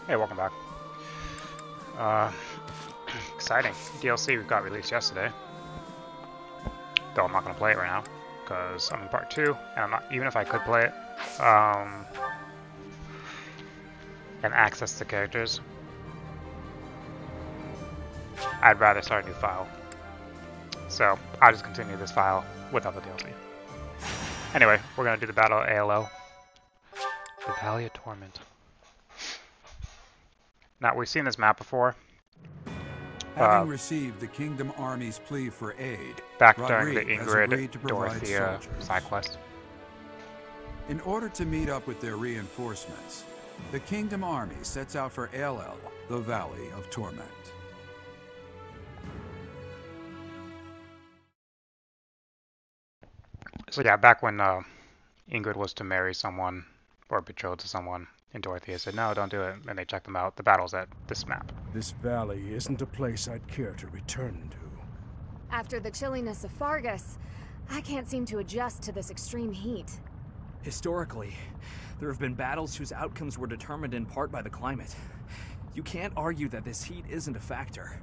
Hey, welcome back. Exciting. DLC got released yesterday. Though I'm not going to play it right now, because I'm in part 2, and I'm not, even if I could play it, and access the characters, I'd rather start a new file. So, I'll just continue this file without the DLC. Anyway, we're going to do the battle at ALO. The Valley of Torment. Now, we've seen this map before. Having received the Kingdom Army's plea for aid, Back during the Ingrid, Dorothea side quest. In order to meet up with their reinforcements, the Kingdom Army sets out for ALL, the Valley of Torment. So yeah, back when Ingrid was to marry someone, or betrothed to someone, and Dorothea said, no, don't do it, and they checked them out. The battle's at this map. This valley isn't a place I'd care to return to. After the chilliness of Fargus, I can't seem to adjust to this extreme heat. Historically, there have been battles whose outcomes were determined in part by the climate. You can't argue that this heat isn't a factor.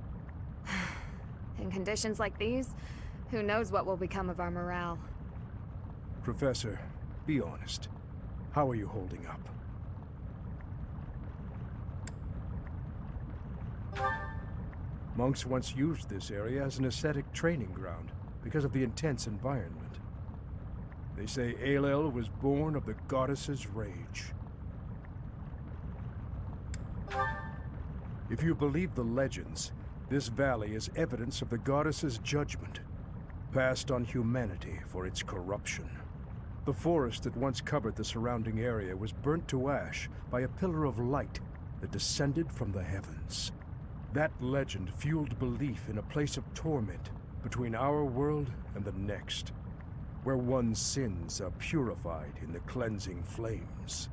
In conditions like these, who knows what will become of our morale. Professor, be honest. How are you holding up? Monks once used this area as an ascetic training ground because of the intense environment. They say Alel was born of the goddess's rage. If you believe the legends, this valley is evidence of the goddess's judgment, passed on humanity for its corruption. The forest that once covered the surrounding area was burnt to ash by a pillar of light that descended from the heavens. That legend fueled belief in a place of torment between our world and the next, where one's sins are purified in the cleansing flames.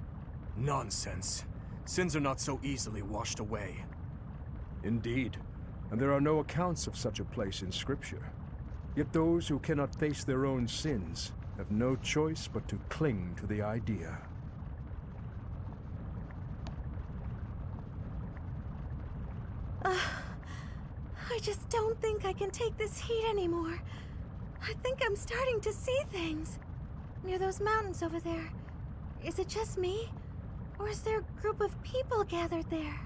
Nonsense. Sins are not so easily washed away. Indeed, and there are no accounts of such a place in Scripture. Yet those who cannot face their own sins have no choice but to cling to the idea. I just don't think I can take this heat anymore. I think I'm starting to see things. Near those mountains over there. Is it just me? Or is there a group of people gathered there?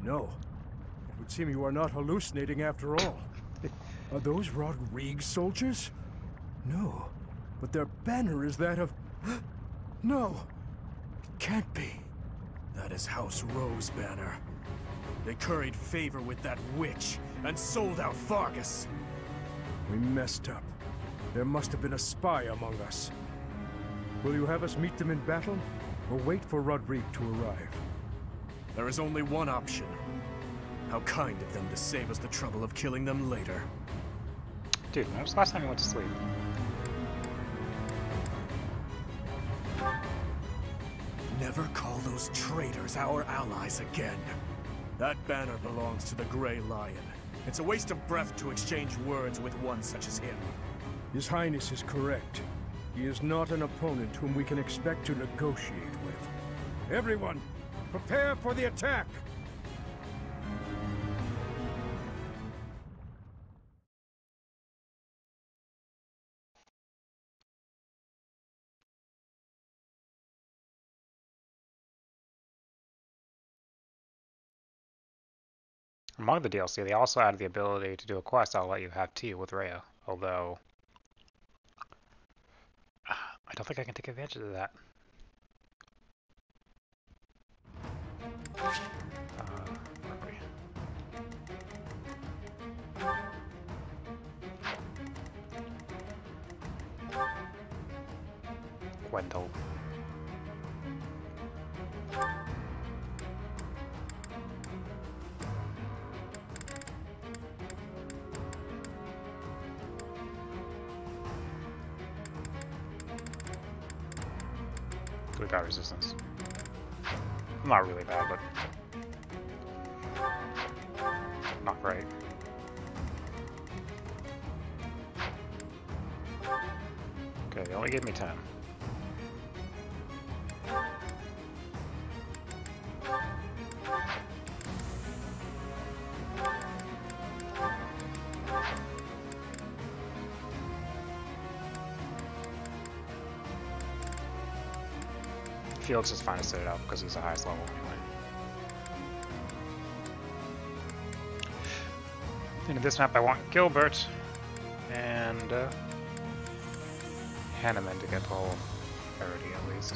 No. It would seem you are not hallucinating after all. Are those Rodriguez soldiers? No. But their banner is that of... No. It can't be. That is House Rose banner. They curried favor with that witch and sold out Fargus. We messed up. There must have been a spy among us. Will you have us meet them in battle, or wait for Rodrigue to arrive? There is only one option. How kind of them to save us the trouble of killing them later. Dude, when was the last time you went to sleep? Never call those traitors our allies again. That banner belongs to the Grey Lion. It's a waste of breath to exchange words with one such as him. His Highness is correct. He is not an opponent whom we can expect to negotiate with. Everyone, prepare for the attack! Among the DLC, they also added the ability to do a quest that'll let you have tea with Rhea, although I don't think I can take advantage of that. Where are we? Gwendol. We got resistance. Not really bad, but not great. Okay, they only gave me 10. Field's just fine to sit it up because it's the highest level anyway. In this map I want Gilbert and Hanneman to get the whole parity at least.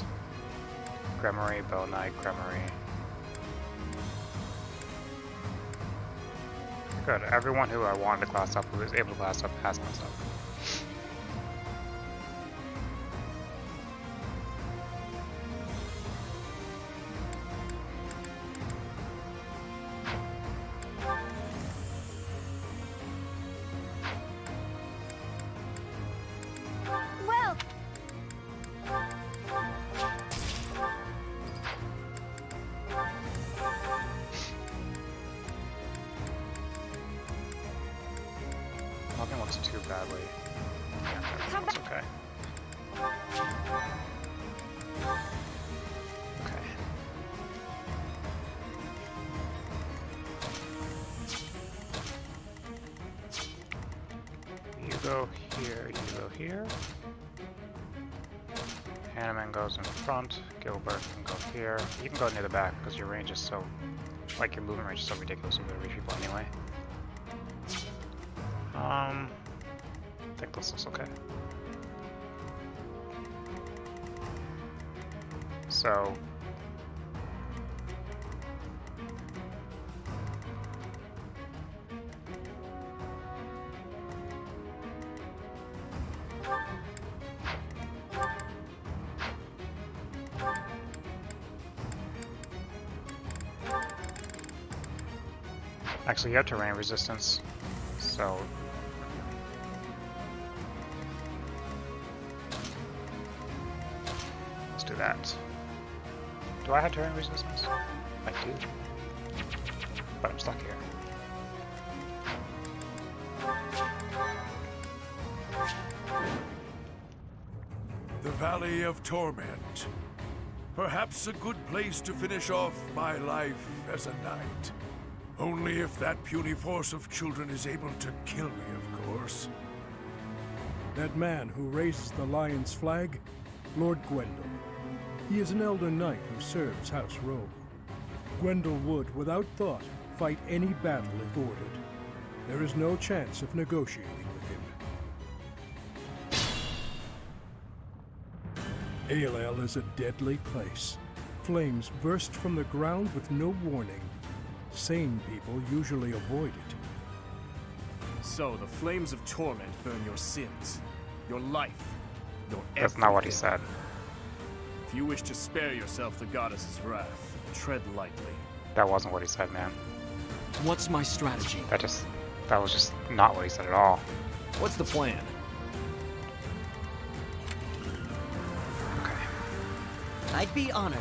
Gremory, Bell Knight, Gremory. Good, everyone who I wanted to class up, who was able to class up, has classed up. Nothing looks too badly. Yeah, that's okay. Okay. You go here, you go here. Hanneman goes in front, Gilbert can go here. You can go near the back because your range is so, like your movement range is so ridiculous you'll be able to reach people anyway. I think this looks okay. So actually you have terrain resistance, so let's do that. Do I have terrain resistance? I do. But I'm stuck here. The Valley of Torment. Perhaps a good place to finish off my life as a knight. Only if that puny force of children is able to kill me, of course. That man who raises the Lion's flag? Lord Gwendol. He is an elder knight who serves House Rowe. Gwendol would, without thought, fight any battle if ordered. There is no chance of negotiating with him. Aelel is a deadly place. Flames burst from the ground with no warning. Sane people usually avoid it. So, the flames of torment burn your sins, your life, your everything. That's not what he said. If you wish to spare yourself the goddess's wrath, tread lightly. That wasn't what he said, man. What's my strategy? That was just not what he said at all. What's the plan? Okay. I'd be honored.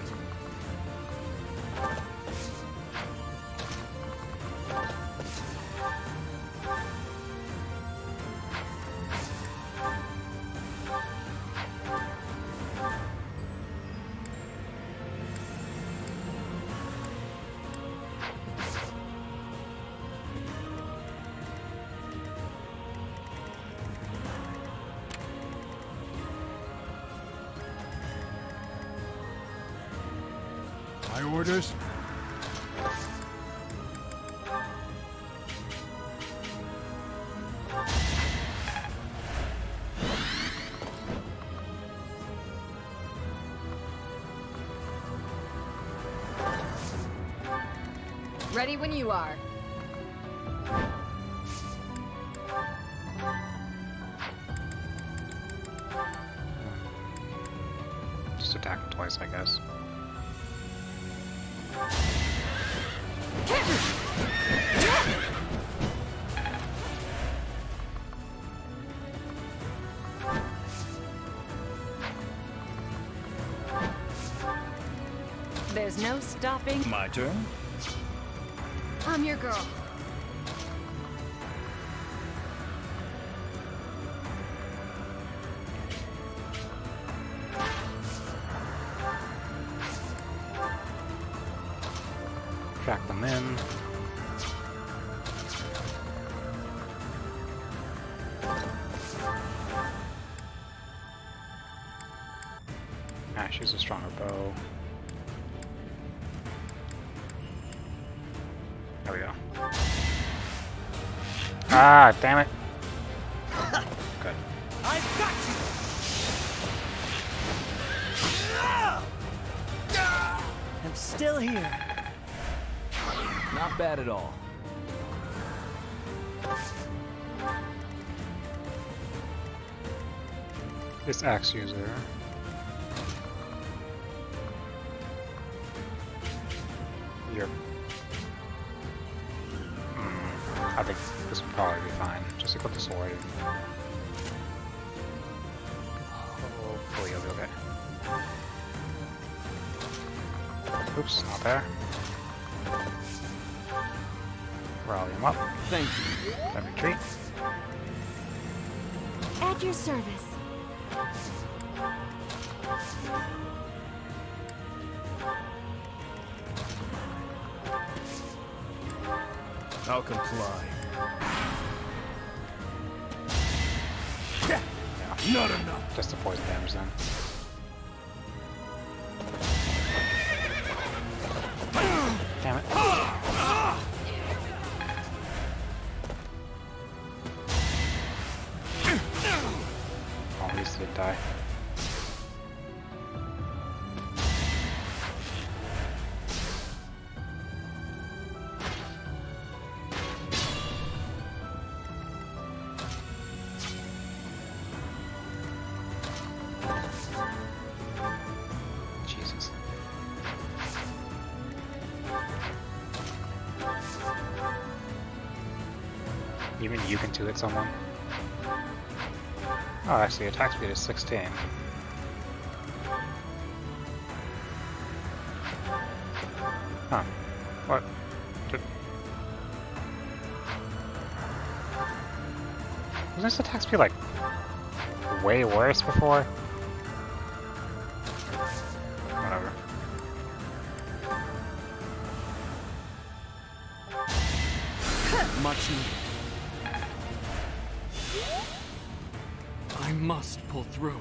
My orders? Ready when you are. Just attack him twice, I guess. There's no stopping. My turn? I'm your girl. Track them in. Ah, she's a stronger bow. Ah, damn it. Good. I've got you! I'm still here. Not bad at all. This axe user. You're. I think this would probably be fine. Just equip the sword. Hopefully you'll be okay. Oops, not there. Rally him up. Thank you. Then retreat. At your service. I'll comply. Yeah. Not enough. Just the poison damage then. Damn it. Oh, at least it didn't die. Jesus. Even you can two-hit someone? Oh, actually, attack speed is 16. Huh. What? Wasn't this attack speed, like, way worse before? Whatever. Much needed. I must pull through.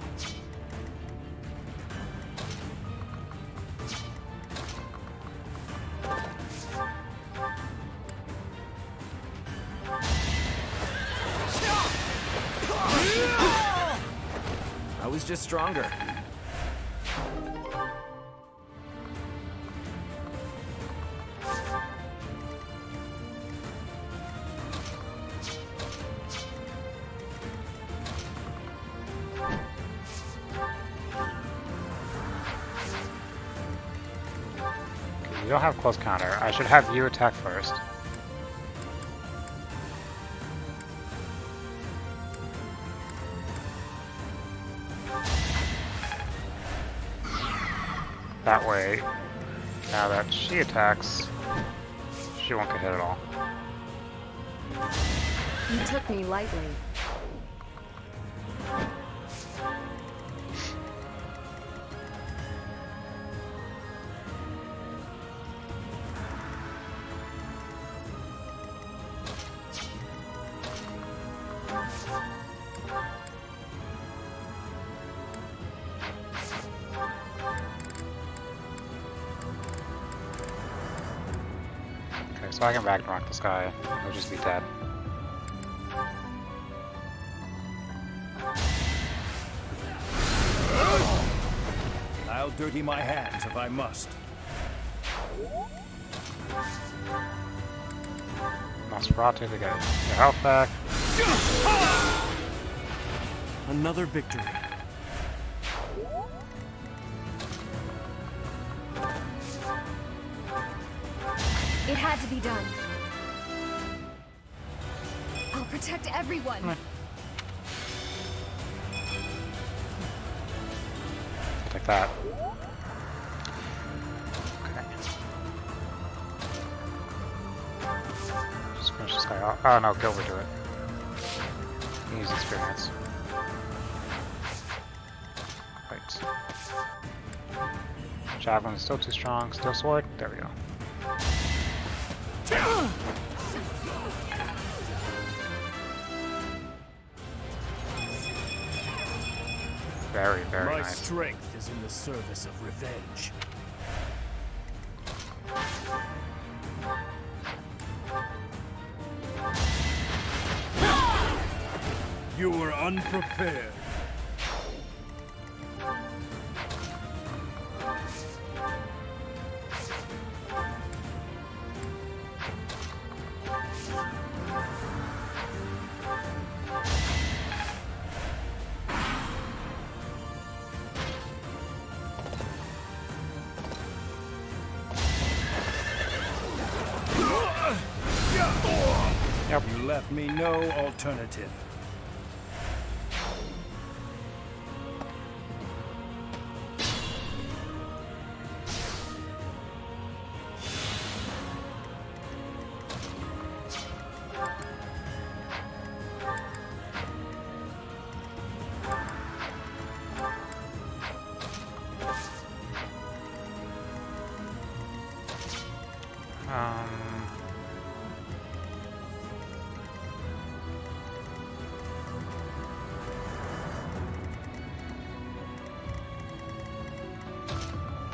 I was just stronger. You don't have close counter. I should have you attack first. That way, now that she attacks, she won't get hit at all. You took me lightly. So I can Ragnarok this guy, he'll just be dead. I'll dirty my hands if I must. Nosferatu to get your health back. Another victory. It had to be done. I'll protect everyone. Take that. Okay. Just finish this guy off. Oh no, Gilbert do it. He needs experience. Right. Javelin is still too strong. Still sword. There we go. Very, very My nice. strength is in the service of revenge. You were unprepared. Yep. You left me no alternative.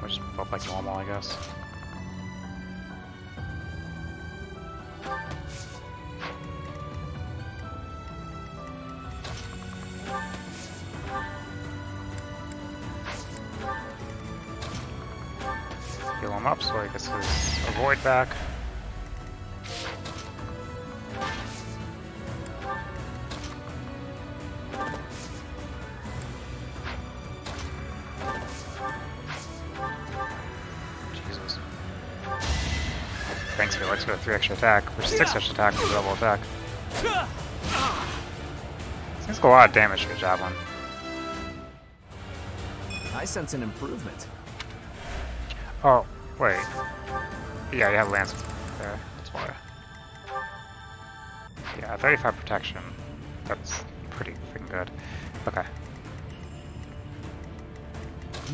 Just felt like normal, I guess. Heal him up so he gets his avoid back. Thanks for let's go 3 extra attack, or 6 extra attack for double attack. Seems like a lot of damage for a javelin. I sense an improvement. Oh, wait. Yeah, you have lance there, that's why. Yeah, 35 protection. That's pretty freaking good. Okay.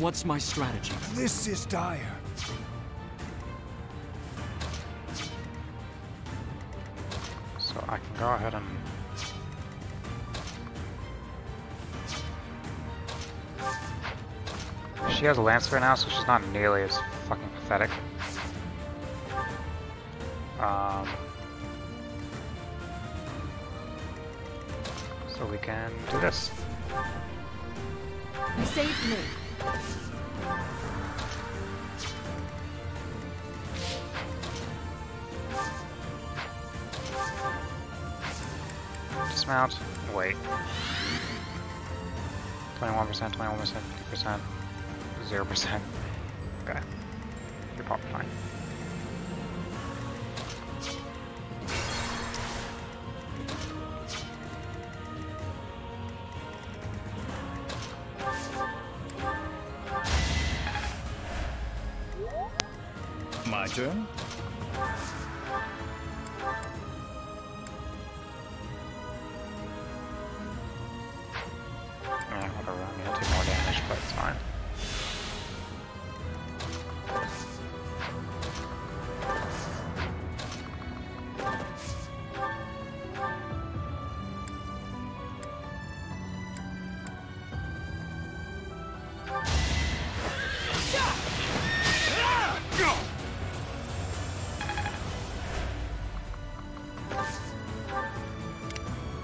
What's my strategy? This is dire. So I can go ahead and... She has a Lancer now, so she's not nearly as fucking pathetic. So we can do this. You saved me. Dismount. Wait. 21%, 21%, 50%, 0%. Okay. You're probably fine. My turn? Whatever, I'm gonna take more damage, but it's fine.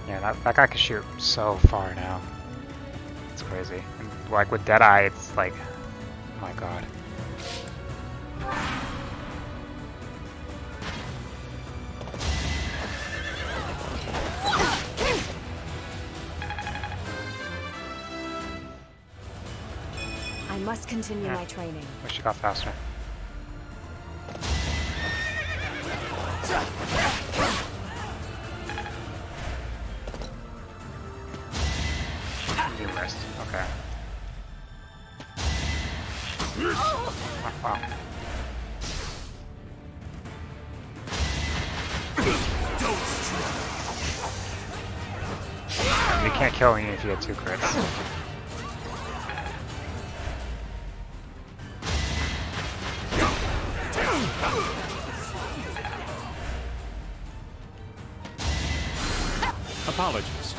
Yeah, that guy can shoot so far now. It's crazy. And like with Deadeye, it's like, oh my god. I must continue my training. Wish you got faster. You missed. Okay. Oh, wow. You can't kill me if you get 2 crits. Apologies.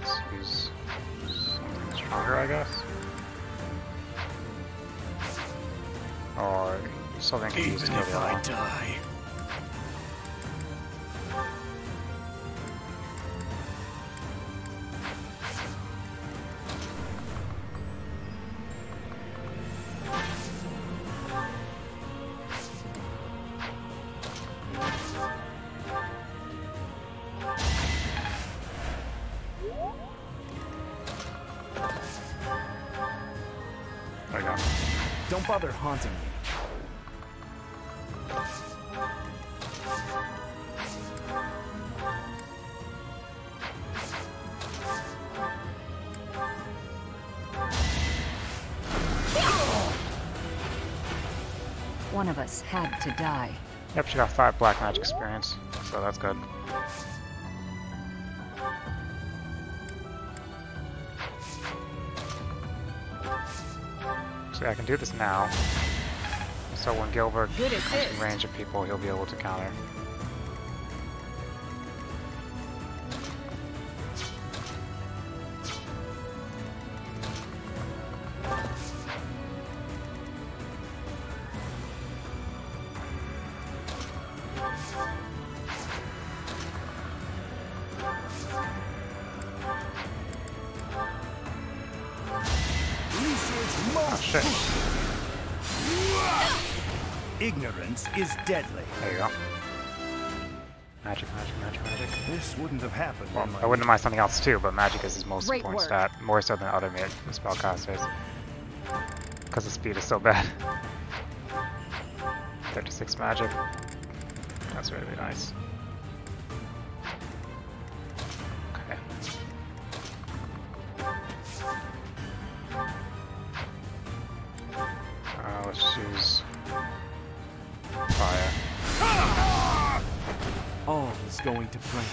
Let's use something stronger, I guess. Or something can be used to kill the other one. Die. There we go. Don't bother haunting me. One of us had to die. Yep, she got 5 black magic experience, so that's good. So I can do this now. So when Gilbert comes in range of people, he'll be able to counter. Oh shit. Ignorance is deadly. There you go. Magic, magic, magic, magic. This wouldn't have happened. Well, I wouldn't mind something else too, but magic is his most important stat, more so than other spellcasters. Because the speed is so bad. 36 magic. That's really nice. Okay. Let's choose fire. All is going to plan.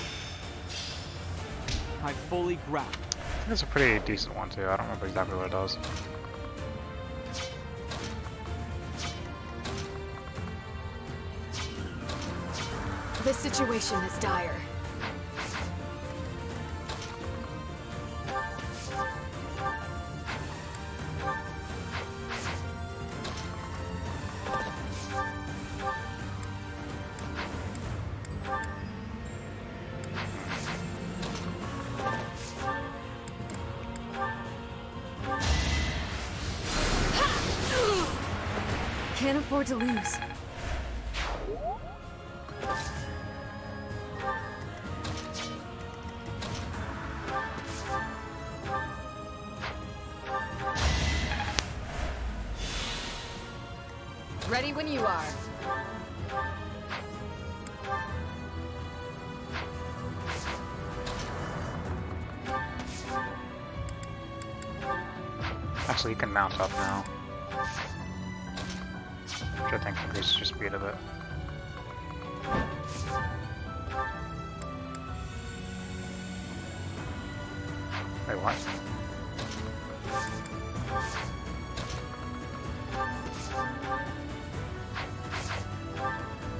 I fully grasp. I think it's a pretty decent one too. I don't remember exactly what it does. This situation is dire. Can't afford to lose. Ready when you are. Actually, you can mount up now. Which I think increases your speed a bit. Wait, what?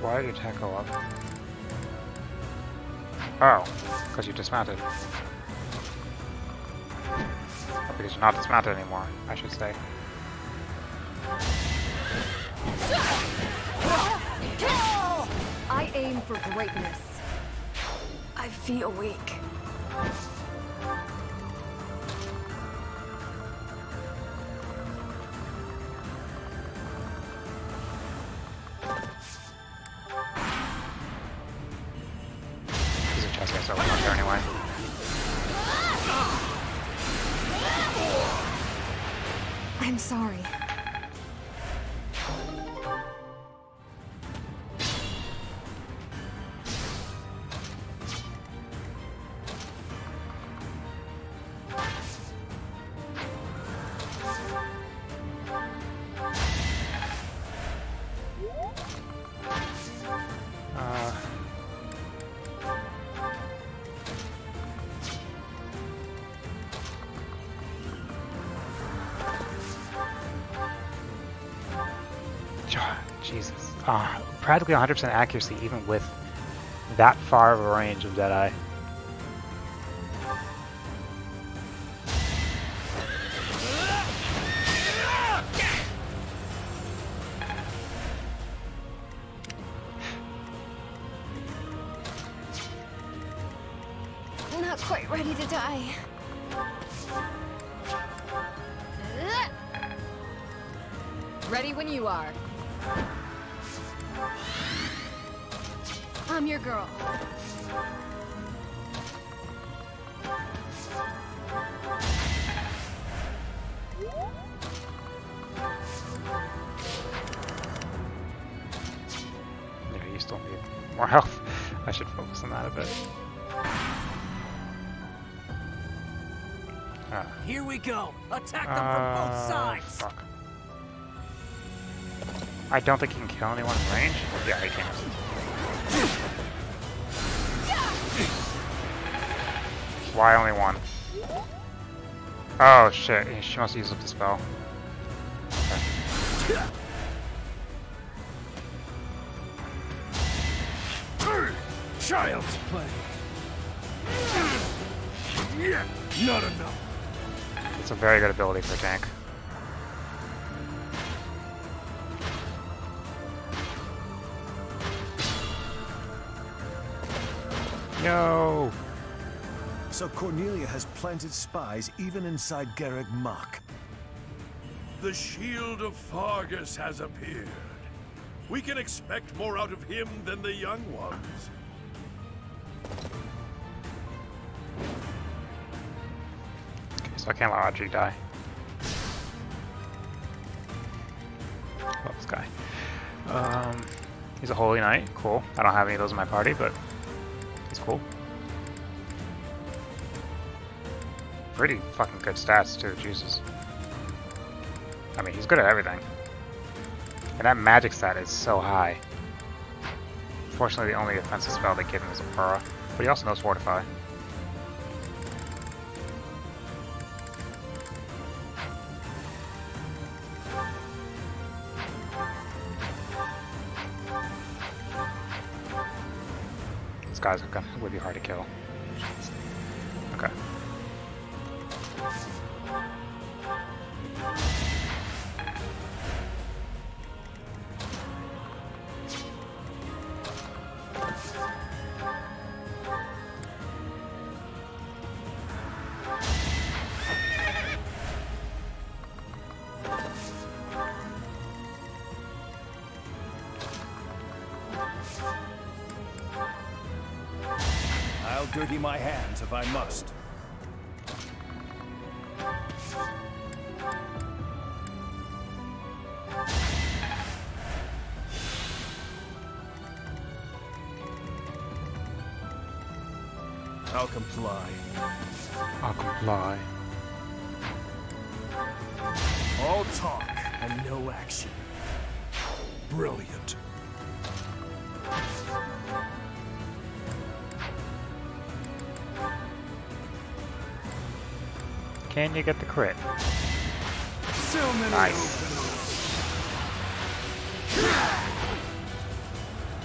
Why did your attack go up? Oh, because you dismounted. Oh, because you're not dismounted anymore, I should say. I aim for greatness. I feel weak. He's a chest guy, so I'm not there anyway. I'm sorry. Jesus. Practically 100% accuracy even with that far of a range of Deadeye. quite ready to die. Ready when you are. I'm your girl. Yeah, you still need more health. I should focus on that a bit. Here we go. Attack them from both sides. Fuck. I don't think he can kill anyone in range. Yeah, he can. Why only one? Oh shit, she must use up the spell. Okay. Child's play. Not enough. It's a very good ability for a tank. Yo! So Cornelia has planted spies even inside Garreg Mach. The shield of Fargus has appeared. We can expect more out of him than the young ones. Okay, so I can't let Audrey die. Oh, this guy. He's a Holy Knight. Cool. I don't have any of those in my party, but he's cool. Pretty fucking good stats too, Jesus. I mean, he's good at everything. And that magic stat is so high. Unfortunately, the only offensive spell they give him is Aura, but he also knows Fortify. These guys would be hard to kill. Okay. I'll dirty my hands if I must. I'll comply. I'll comply. All talk and no action. Brilliant. Can you get the crit? So many Nice.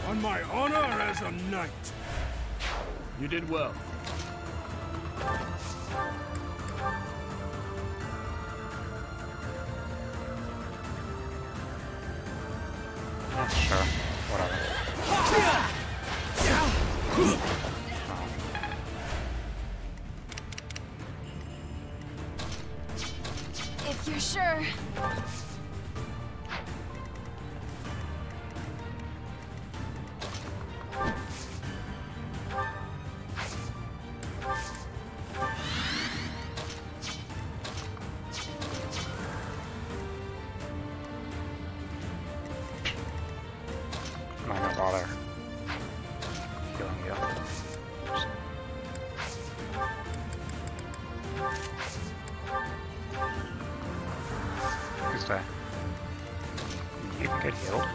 on my honor as a knight. You did well. Yeah, sure. Whatever. If you're sure. I'm not gonna bother healing you. Just you can get healed.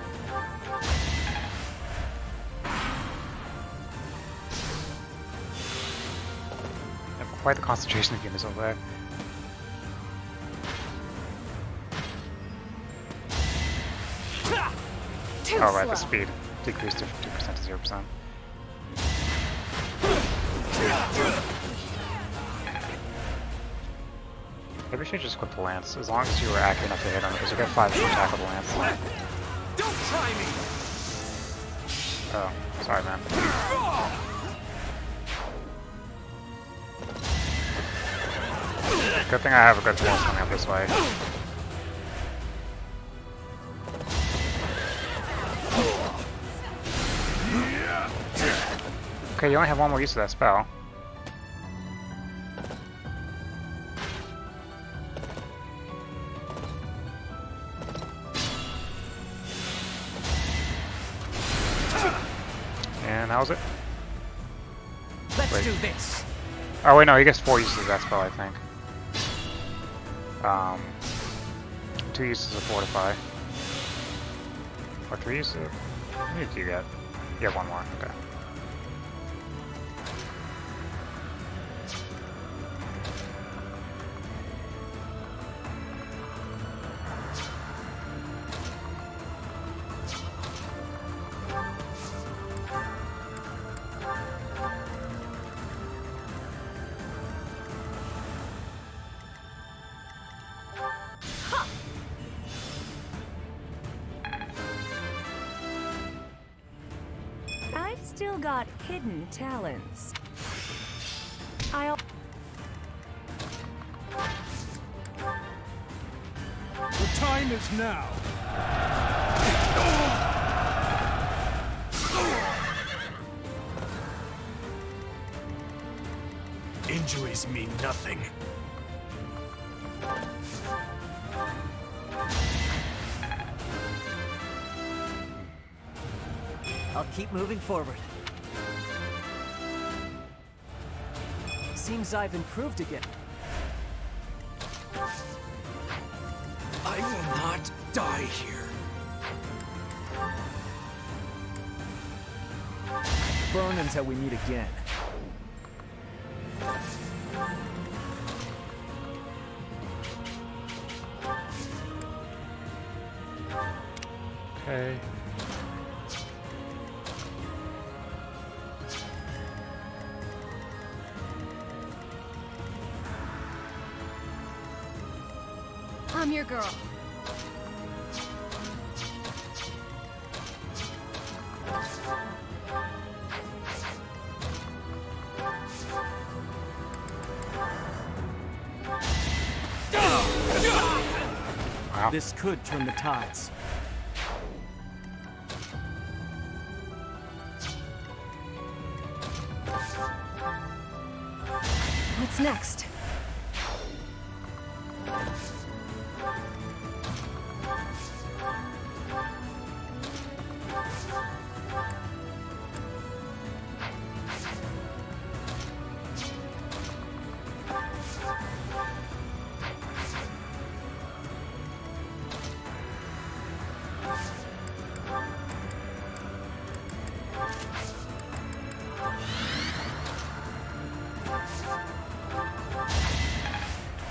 Have quite the concentration of units over there. Oh right, the speed decreased to 2% to 0%. Maybe we should just equip the lance, as long as you were accurate enough to hit him, because you get 5 more attack with the lance. Don't try me! Oh, sorry man. Good thing I have a good force coming up this way. Okay, you only have one more use of that spell. And that was it. Let's do this. Oh wait, no, he gets 4 uses of that spell, I think. 2 uses of Fortify. Or 3 uses of... How many do you get? You have 1 more, okay. I've still got hidden talents. The time is now. Injuries mean nothing. I'll keep moving forward. Seems I've improved again. I will not die here. Burn until we meet again. Okay. I'm your girl. Wow. This could turn the tides. What's next?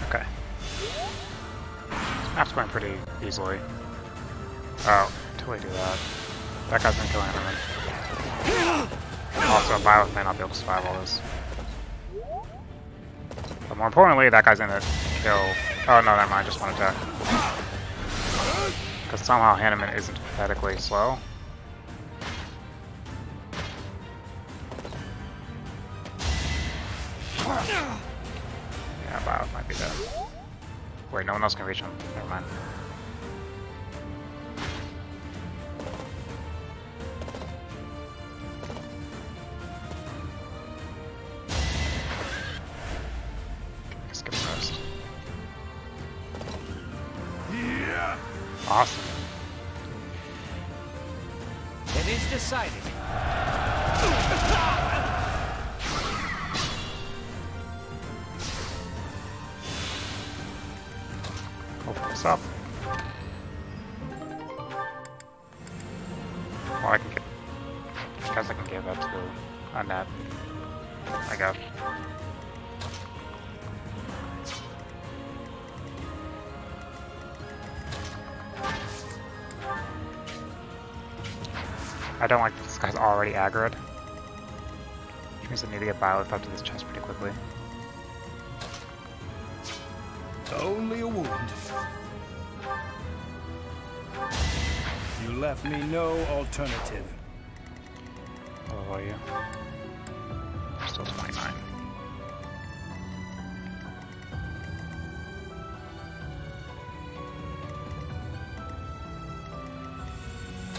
Okay. Map's going pretty easily. Oh, until we do that. That guy's gonna kill him. Also, Violet may not be able to survive all this. But more importantly, that guy's gonna kill... Oh, no, never mind, just one attack. Because somehow Hanneman isn't pathetically slow. Yeah, Violet might be dead. Wait, no one else can reach him. Never mind. Skip the rest. Awesome. It is decided. Open this up. Well, I can get... I guess I can give that to Annette. I guess. I don't like that this guy's already aggroed. Which means I need to get Violet up to this chest pretty quickly. Only a wound. You left me no alternative. How are you? I'm still 29.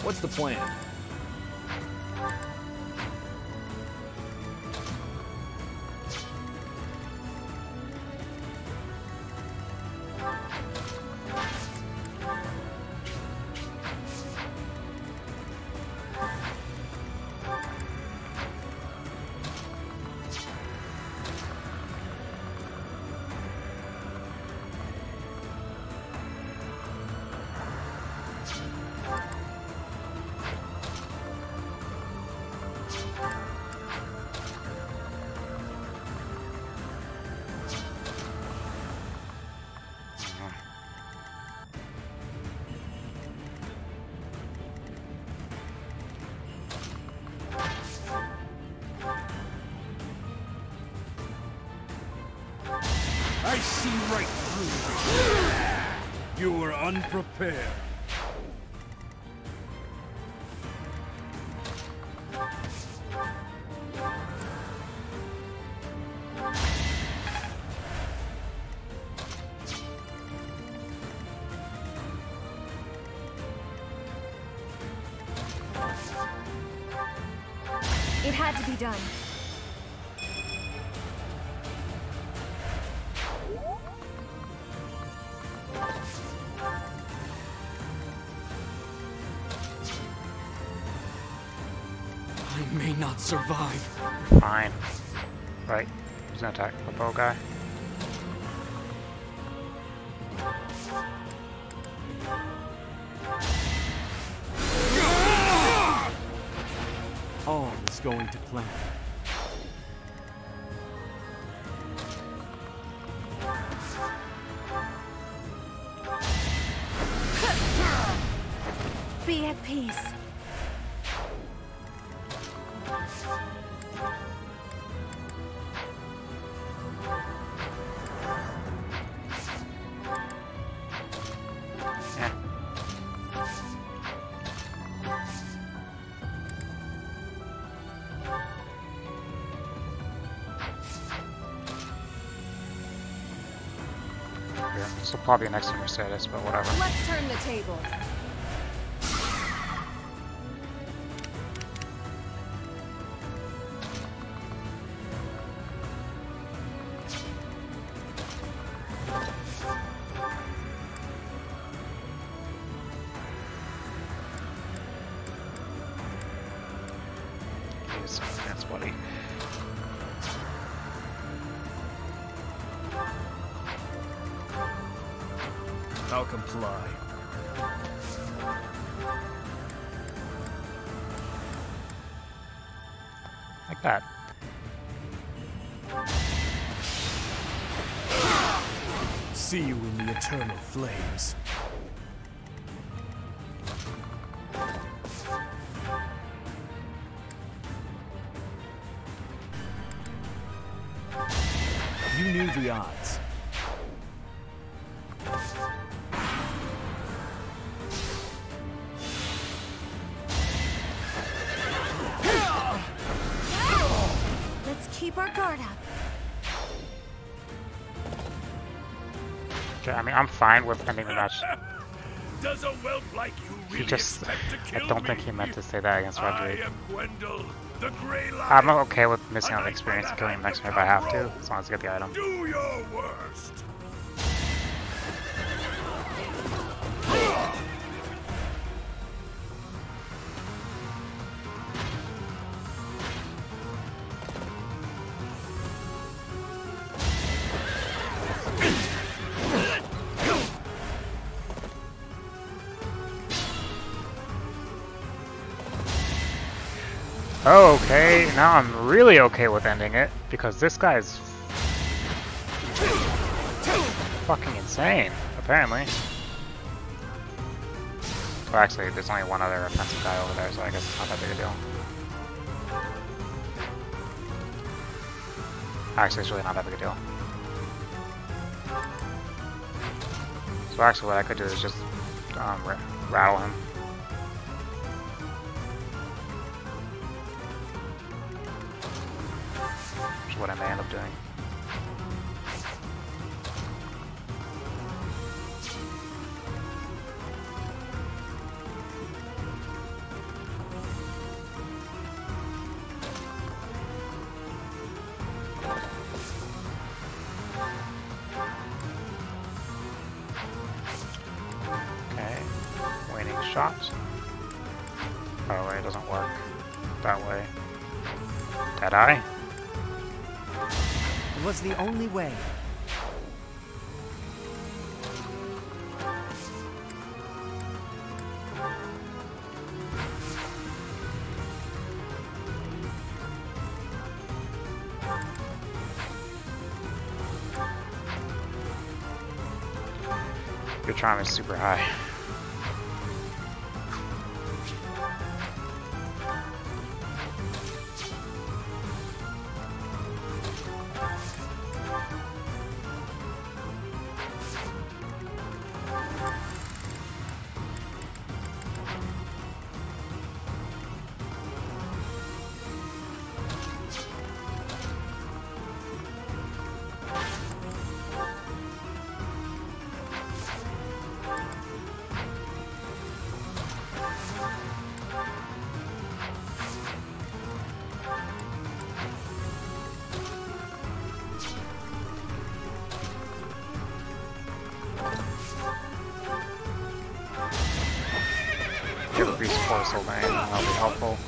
What's the plan? I see right through you. You were unprepared. It had to be done. I may not survive. Fine. Right. Who's gonna attack? The bow guy? All is going to plan. Be at peace. Yeah. This will probably be next to Mercedes, but whatever. Let's turn the tables. Jeez, that's buddy. I'll comply. Like that. See you in the eternal flames. You knew the odds. Let's keep our guard up. Okay, I mean, I'm fine with ending the match. Does a whelp like you really He just, expect to I kill don't think me? he meant to say that against I Rodrigue. am Gwendol, the Grey Lion. I'm okay with missing out And the I experience and might killing him have next to turn if I have to, roll. as long as I get the item. Do your worst. Okay, now I'm really okay with ending it, because this guy is fucking insane, apparently. Well, actually, there's only one other offensive guy over there, so I guess it's not that big a deal. Actually, it's really not that big a deal. So actually, what I could do is just rattle him. Which is what I may end up doing. shot. Oh wait, it doesn't work that way. Deadeye? It was the only way. Your charm is super high. Increase Forceful Lane, that'll be helpful.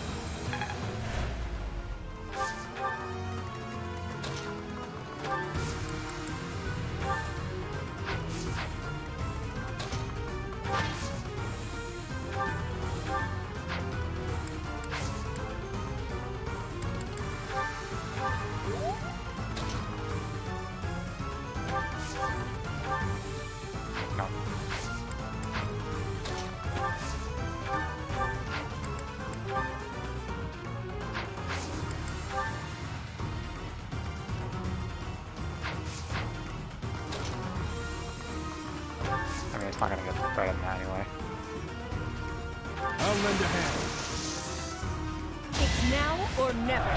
No. I mean, it's not gonna get better than that anyway. I'll lend a hand. It's now or never.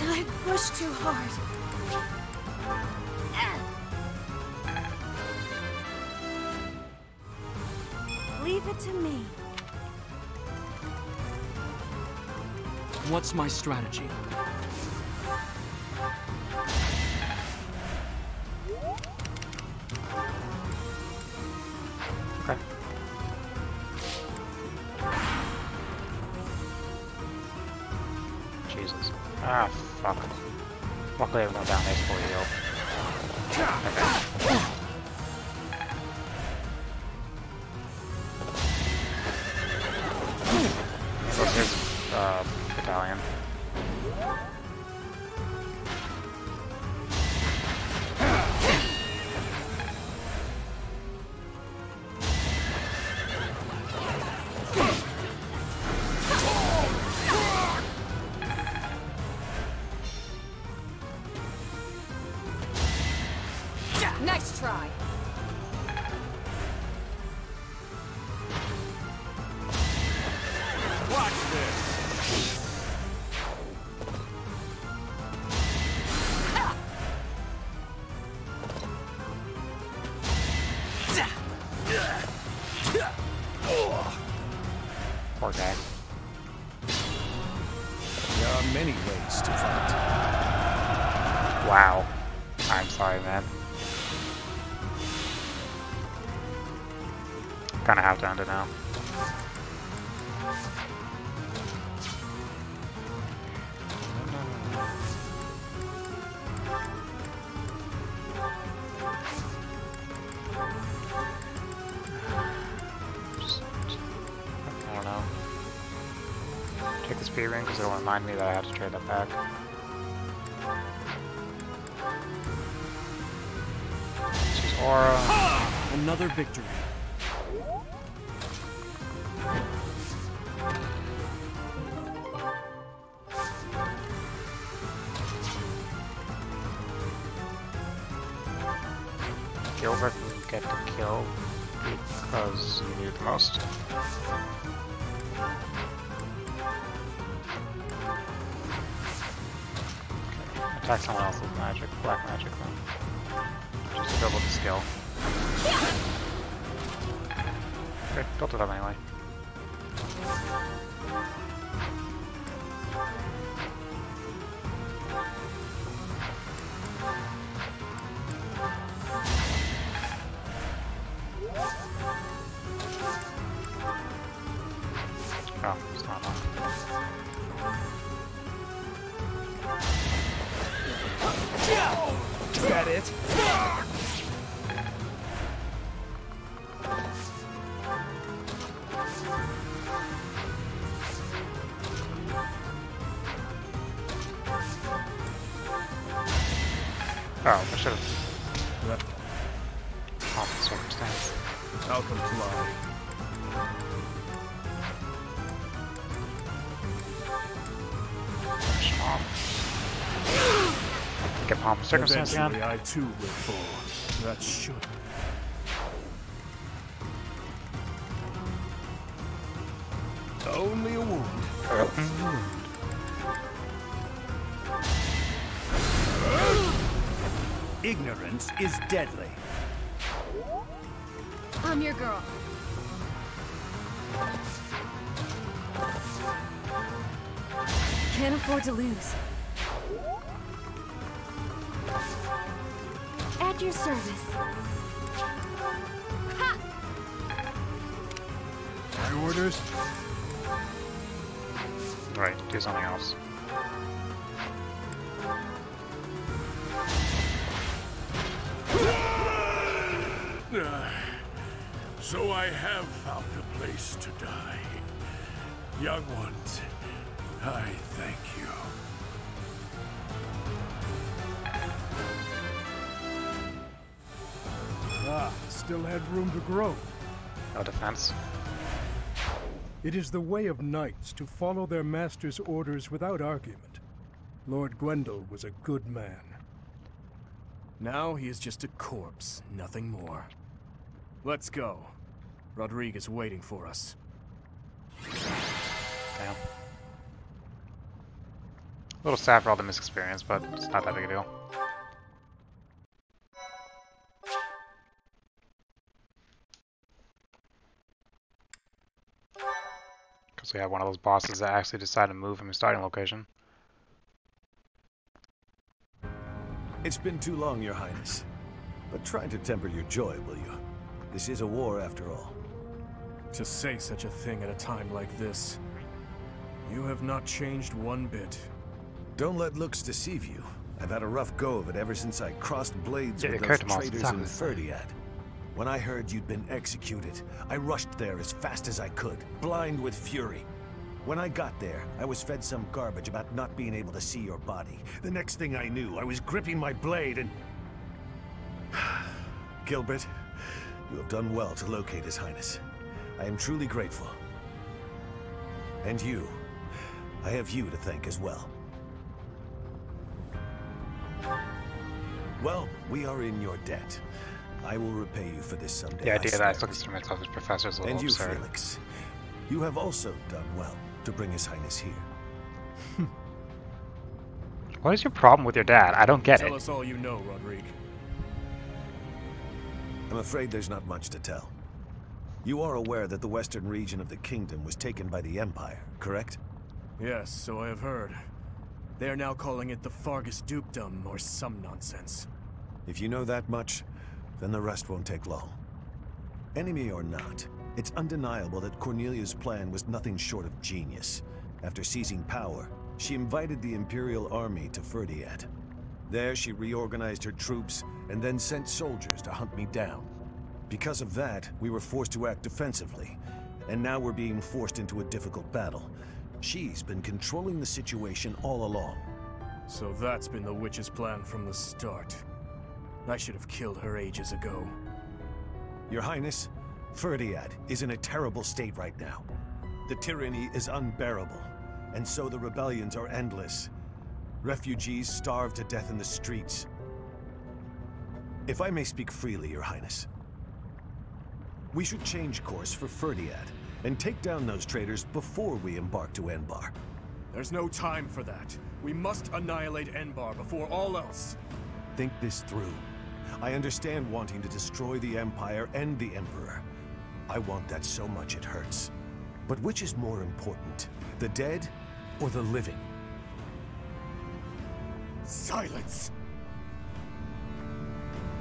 I pushed too hard. Leave it to me. What's my strategy? Okay. Jesus. Ah, fuck. Luckily everyone down there's fully healed. Okay. So here's battalion. Nice try. Watch this! Poor guy. There are many ways to fight. Wow. I'm sorry, man. Kinda have to end it now. I don't know. Take the speed ring because it'll remind me that I have to trade that back. She's Aura. Another victory. Gilbert didn't get to kill because you knew the most. Okay. Attack someone else with magic, black magic then. Just to double the skill. Okay, don't do that anyway. Oh, it's not on. Is that it? Oh, I should have. Off the circumstance. I'll comply. Get palm circumstance again. Eventually, I too will fall. That should. Only a wound. Ignorance is deadly. I'm your girl. Can't afford to lose. At your service. Ha! My orders. Right, do something else. So I have found a place to die. Young ones, I thank you. Ah, still had room to grow. No defense. It is the way of knights to follow their master's orders without argument. Lord Gwendol was a good man. Now he is just a corpse, nothing more. Let's go. Rodrigue is waiting for us. Damn. A little sad for all the missed experience, but it's not that big a deal. Because we have one of those bosses that actually decided to move from his starting location. It's been too long, Your Highness. But try to temper your joy, will you? This is a war, after all. To say such a thing at a time like this. You have not changed one bit. Don't let looks deceive you. I've had a rough go of it ever since I crossed blades Yeah, with it those occurred to me traitors all in the time. Ferdiad. When I heard you'd been executed, I rushed there as fast as I could, blind with fury. When I got there, I was fed some garbage about not being able to see your body. The next thing I knew, I was gripping my blade and... Gilbert, you have done well to locate His Highness. I am truly grateful. And you, I have you to thank as well. Well, we are in your debt. I will repay you for this someday. The idea that I swear. took instruments off his professor is a little And you, absurd. Felix, you have also done well to bring His Highness here. What is your problem with your dad? I don't get Tell it. us all you know, Rodrigue. I'm afraid there's not much to tell. You are aware that the western region of the kingdom was taken by the Empire, correct? Yes, so I have heard. They are now calling it the Fargus Dukedom, or some nonsense. If you know that much, then the rest won't take long. Enemy or not, it's undeniable that Cornelia's plan was nothing short of genius. After seizing power, she invited the Imperial Army to Ferdiad. There she reorganized her troops and then sent soldiers to hunt me down. Because of that, we were forced to act defensively, and now we're being forced into a difficult battle. She's been controlling the situation all along. So that's been the witch's plan from the start. I should have killed her ages ago. Your Highness, Ferdiad is in a terrible state right now. The tyranny is unbearable, and so the rebellions are endless. Refugees starve to death in the streets. If I may speak freely, Your Highness. We should change course for Ferdiad, and take down those traitors before we embark to Enbar. There's no time for that. We must annihilate Enbar before all else. Think this through. I understand wanting to destroy the Empire and the Emperor. I want that so much it hurts. But which is more important, the dead or the living? Silence!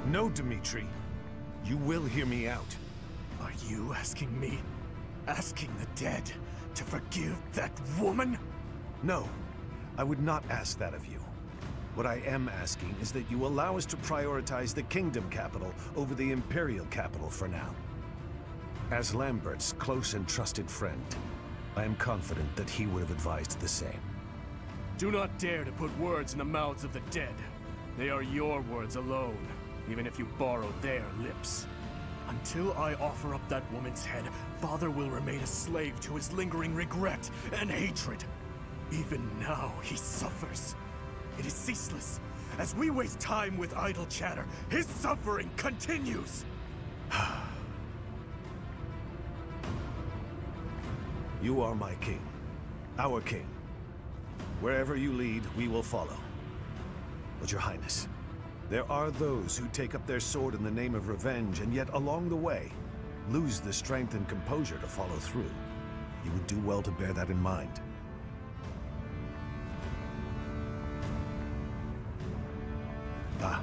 No, Dmitri. You will hear me out. Are you asking me? Asking the dead to forgive that woman? No, I would not ask that of you. What I am asking is that you allow us to prioritize the Kingdom capital over the Imperial capital for now. As Lambert's close and trusted friend, I am confident that he would have advised the same. Do not dare to put words in the mouths of the dead. They are your words alone, even if you borrow their lips. Until I offer up that woman's head, Father will remain a slave to his lingering regret and hatred. Even now, he suffers. It is ceaseless. As we waste time with idle chatter, his suffering continues! You are my king. Our king. Wherever you lead, we will follow. But Your Highness, there are those who take up their sword in the name of revenge, and yet along the way, lose the strength and composure to follow through. You would do well to bear that in mind. Ah,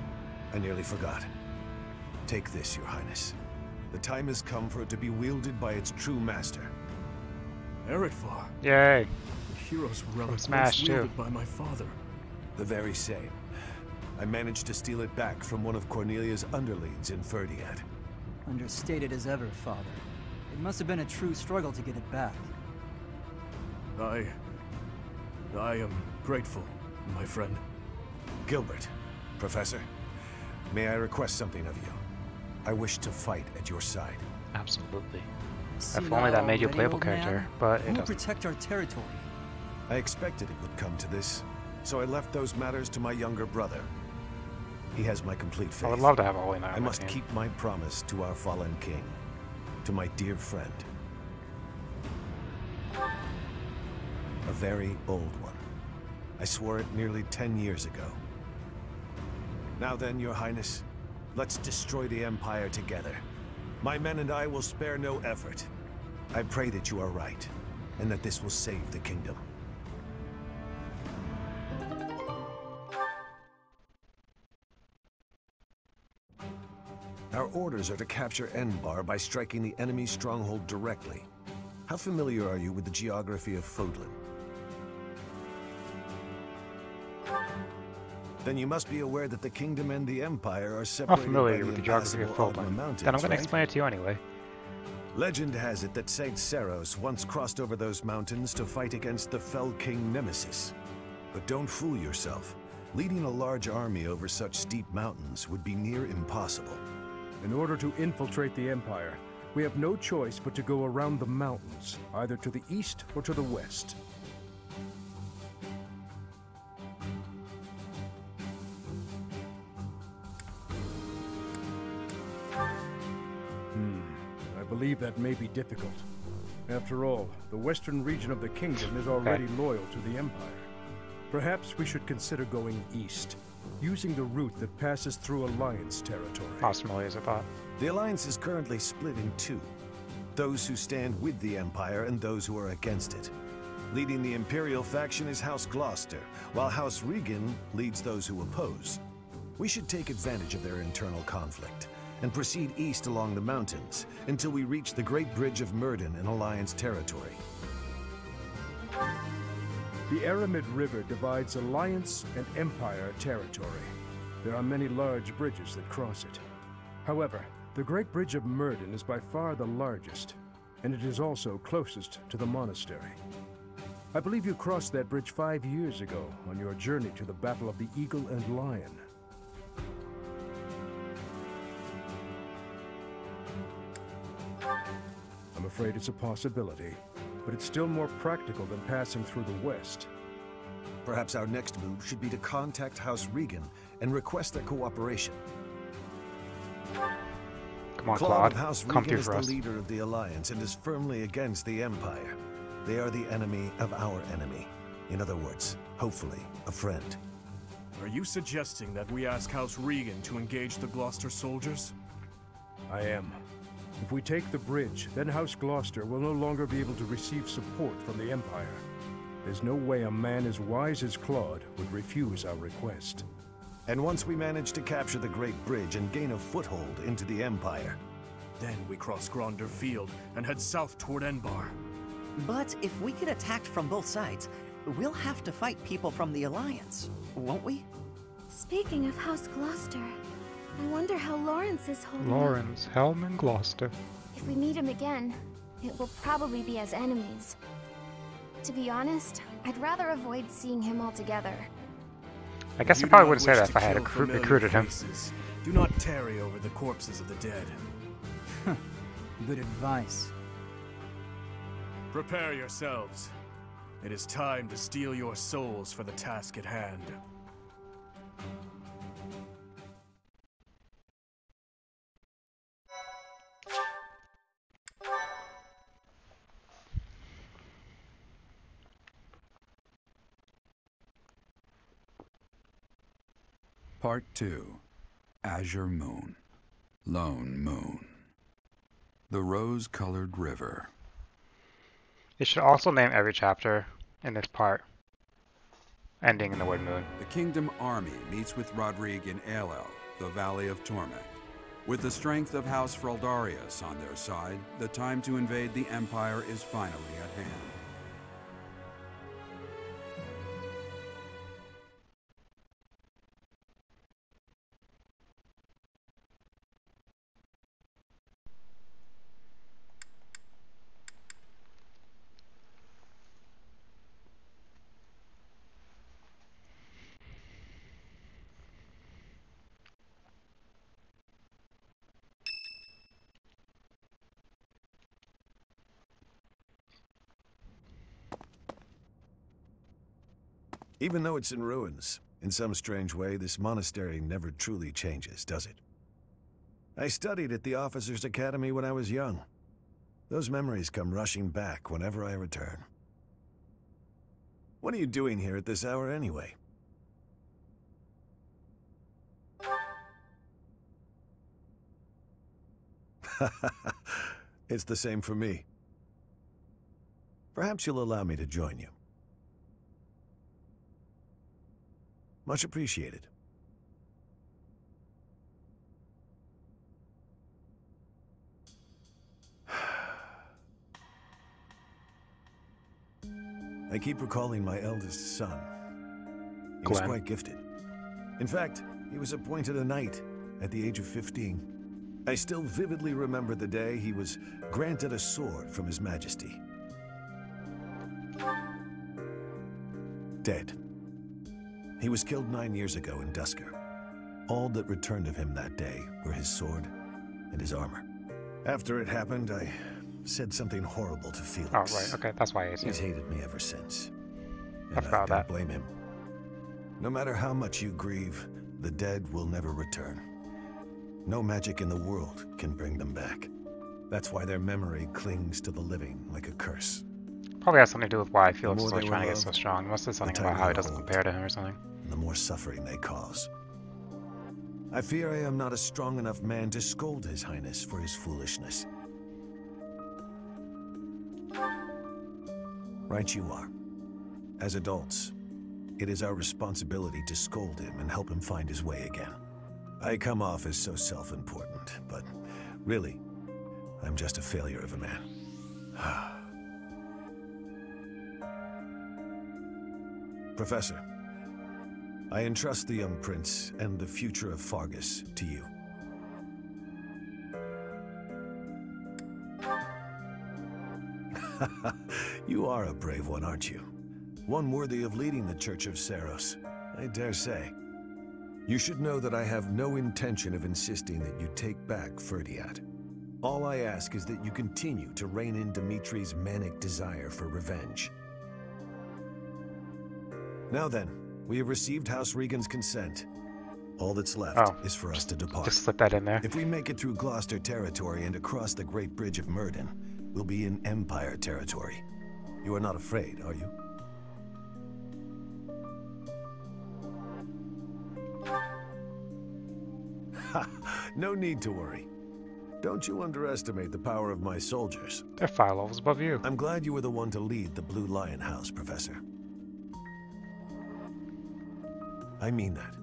I nearly forgot. Take this, Your Highness. The time has come for it to be wielded by its true master. Eretvar. Yay. The hero's relic Smash, once too. wielded by my father. The very same. I managed to steal it back from one of Cornelia's underlings in Ferdiad. Understated as ever, Father. It must have been a true struggle to get it back. I am grateful, my friend. Gilbert, Professor, may I request something of you? I wish to fight at your side. Absolutely. See, If only that made you a already, playable old character, man? but it Who will doesn't. protect our territory? I expected it would come to this, so I left those matters to my younger brother. He has my complete faith. I would love to have a Holy Knight I on my must team. keep my promise to our fallen king, to my dear friend. A very old one. I swore it nearly 10 years ago. Now then, Your Highness, let's destroy the Empire together. My men and I will spare no effort. I pray that you are right, and that this will save the kingdom. Our orders are to capture Enbar by striking the enemy's stronghold directly. How familiar are you with the geography of Fodlan? Then you must be aware that the kingdom and the empire are I'm separated familiar by with the the geography of impassable Altma Fodlan. Mountains, Then I'm going to right? explain it to you anyway. Legend has it that Saint Saros once crossed over those mountains to fight against the fell king Nemesis. But don't fool yourself. Leading a large army over such steep mountains would be near impossible. In order to infiltrate the Empire, we have no choice but to go around the mountains, either to the east or to the west. I believe that may be difficult. After all, the western region of the kingdom is already loyal to the Empire. Perhaps we should consider going east, using the route that passes through Alliance territory. Not as familiar as I thought. The Alliance is currently split in two. Those who stand with the Empire and those who are against it. Leading the Imperial faction is House Gloucester, while House Regan leads those who oppose. We should take advantage of their internal conflict and proceed east along the mountains until we reach the Great Bridge of Myrden in Alliance territory. The Aramid River divides Alliance and Empire territory. There are many large bridges that cross it. However, the Great Bridge of Myrden is by far the largest, and it is also closest to the monastery. I believe you crossed that bridge 5 years ago on your journey to the Battle of the Eagle and Lion. I'm afraid it's a possibility, but it's still more practical than passing through the west. Perhaps our next move should be to contact House Regan and request their cooperation. Come on, Claude of Claude. House Come Regan through is for the us. leader of the Alliance and is firmly against the Empire. They are the enemy of our enemy. In other words, hopefully, a friend. Are you suggesting that we ask House Regan to engage the Gloucester soldiers? I am. If we take the bridge, then House Gloucester will no longer be able to receive support from the Empire. There's no way a man as wise as Claude would refuse our request. And once we manage to capture the Great Bridge and gain a foothold into the Empire, then we cross Gronder Field and head south toward Enbar. But if we get attacked from both sides, we'll have to fight people from the Alliance, won't we? Speaking of House Gloucester, I wonder how Lawrence is holding up. Lawrence, Helm, and Gloucester. If we meet him again, it will probably be as enemies. To be honest, I'd rather avoid seeing him altogether. I guess I probably would have said that if I had recruited him. Do not tarry over the corpses of the dead. Good advice. Prepare yourselves. It is time to steal your souls for the task at hand. Part 2. Azure Moon. Lone Moon. The Rose-Colored River. It should also name every chapter in this part, ending in the word moon. The Kingdom Army meets with Rodrigue in Aelel, the Valley of Torment. With the strength of House Fraldarius on their side, the time to invade the Empire is finally at hand. even though it's in ruins, in some strange way, this monastery never truly changes, does it? I studied at the Officers' Academy when I was young. Those memories come rushing back whenever I return. What are you doing here at this hour anyway? It's the same for me. Perhaps you'll allow me to join you. Much appreciated. I keep recalling my eldest son. He was quite gifted. In fact, he was appointed a knight at the age of 15. I still vividly remember the day he was granted a sword from His Majesty. Dead. He was killed 9 years ago in Dusker. All that returned of him that day were his sword and his armor. After it happened, I said something horrible to Felix. Oh, right. Okay, that's why He's hated me ever since. I And I forgot don't that. blame him. No matter how much you grieve, the dead will never return. No magic in the world can bring them back. That's why their memory clings to the living like a curse. Probably has something to do with why Felix more is always they trying to were get so loved, strong. It must have something the about how he tighter doesn't hold. compare to him or something. And the more suffering they cause. I fear I am not a strong enough man to scold His Highness for his foolishness. Right you are. As adults, it is our responsibility to scold him and help him find his way again. I come off as so self-important, but really, I'm just a failure of a man. Professor, I entrust the young prince and the future of Fargus to you. You are a brave one, aren't you? One worthy of leading the Church of Seros, I dare say. You should know that I have no intention of insisting that you take back Ferdiat. All I ask is that you continue to rein in Dimitri's manic desire for revenge. Now then, we have received House Regan's consent. All that's left is for us to depart. Just slip that in there. If we make it through Gloucester territory and across the Great Bridge of Murden, we'll be in Empire territory. You are not afraid, are you? Ha! No need to worry. Don't you underestimate the power of my soldiers. They're 5 levels above you. I'm glad you were the one to lead the Blue Lion House, Professor. I mean that.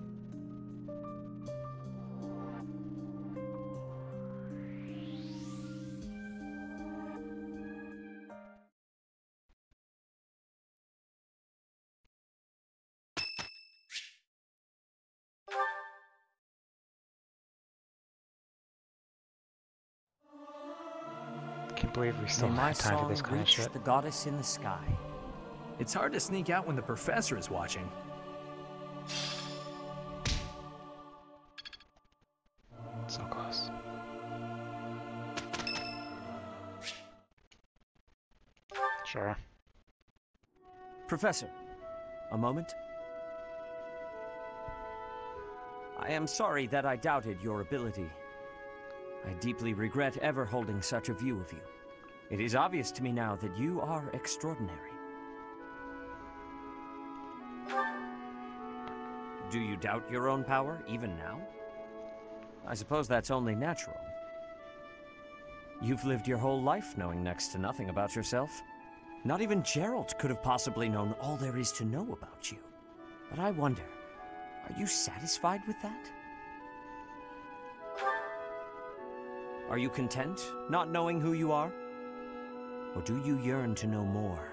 Can't believe we still May my have time for song this kind of reach shit. the goddess in the sky. It's hard to sneak out when the professor is watching. So close. Sure. Professor, a moment. I am sorry that I doubted your ability. I deeply regret ever holding such a view of you. It is obvious to me now that you are extraordinary. Do you doubt your own power, even now? I suppose that's only natural. You've lived your whole life knowing next to nothing about yourself. Not even Geralt could have possibly known all there is to know about you. But I wonder, are you satisfied with that? Are you content, not knowing who you are? Or do you yearn to know more?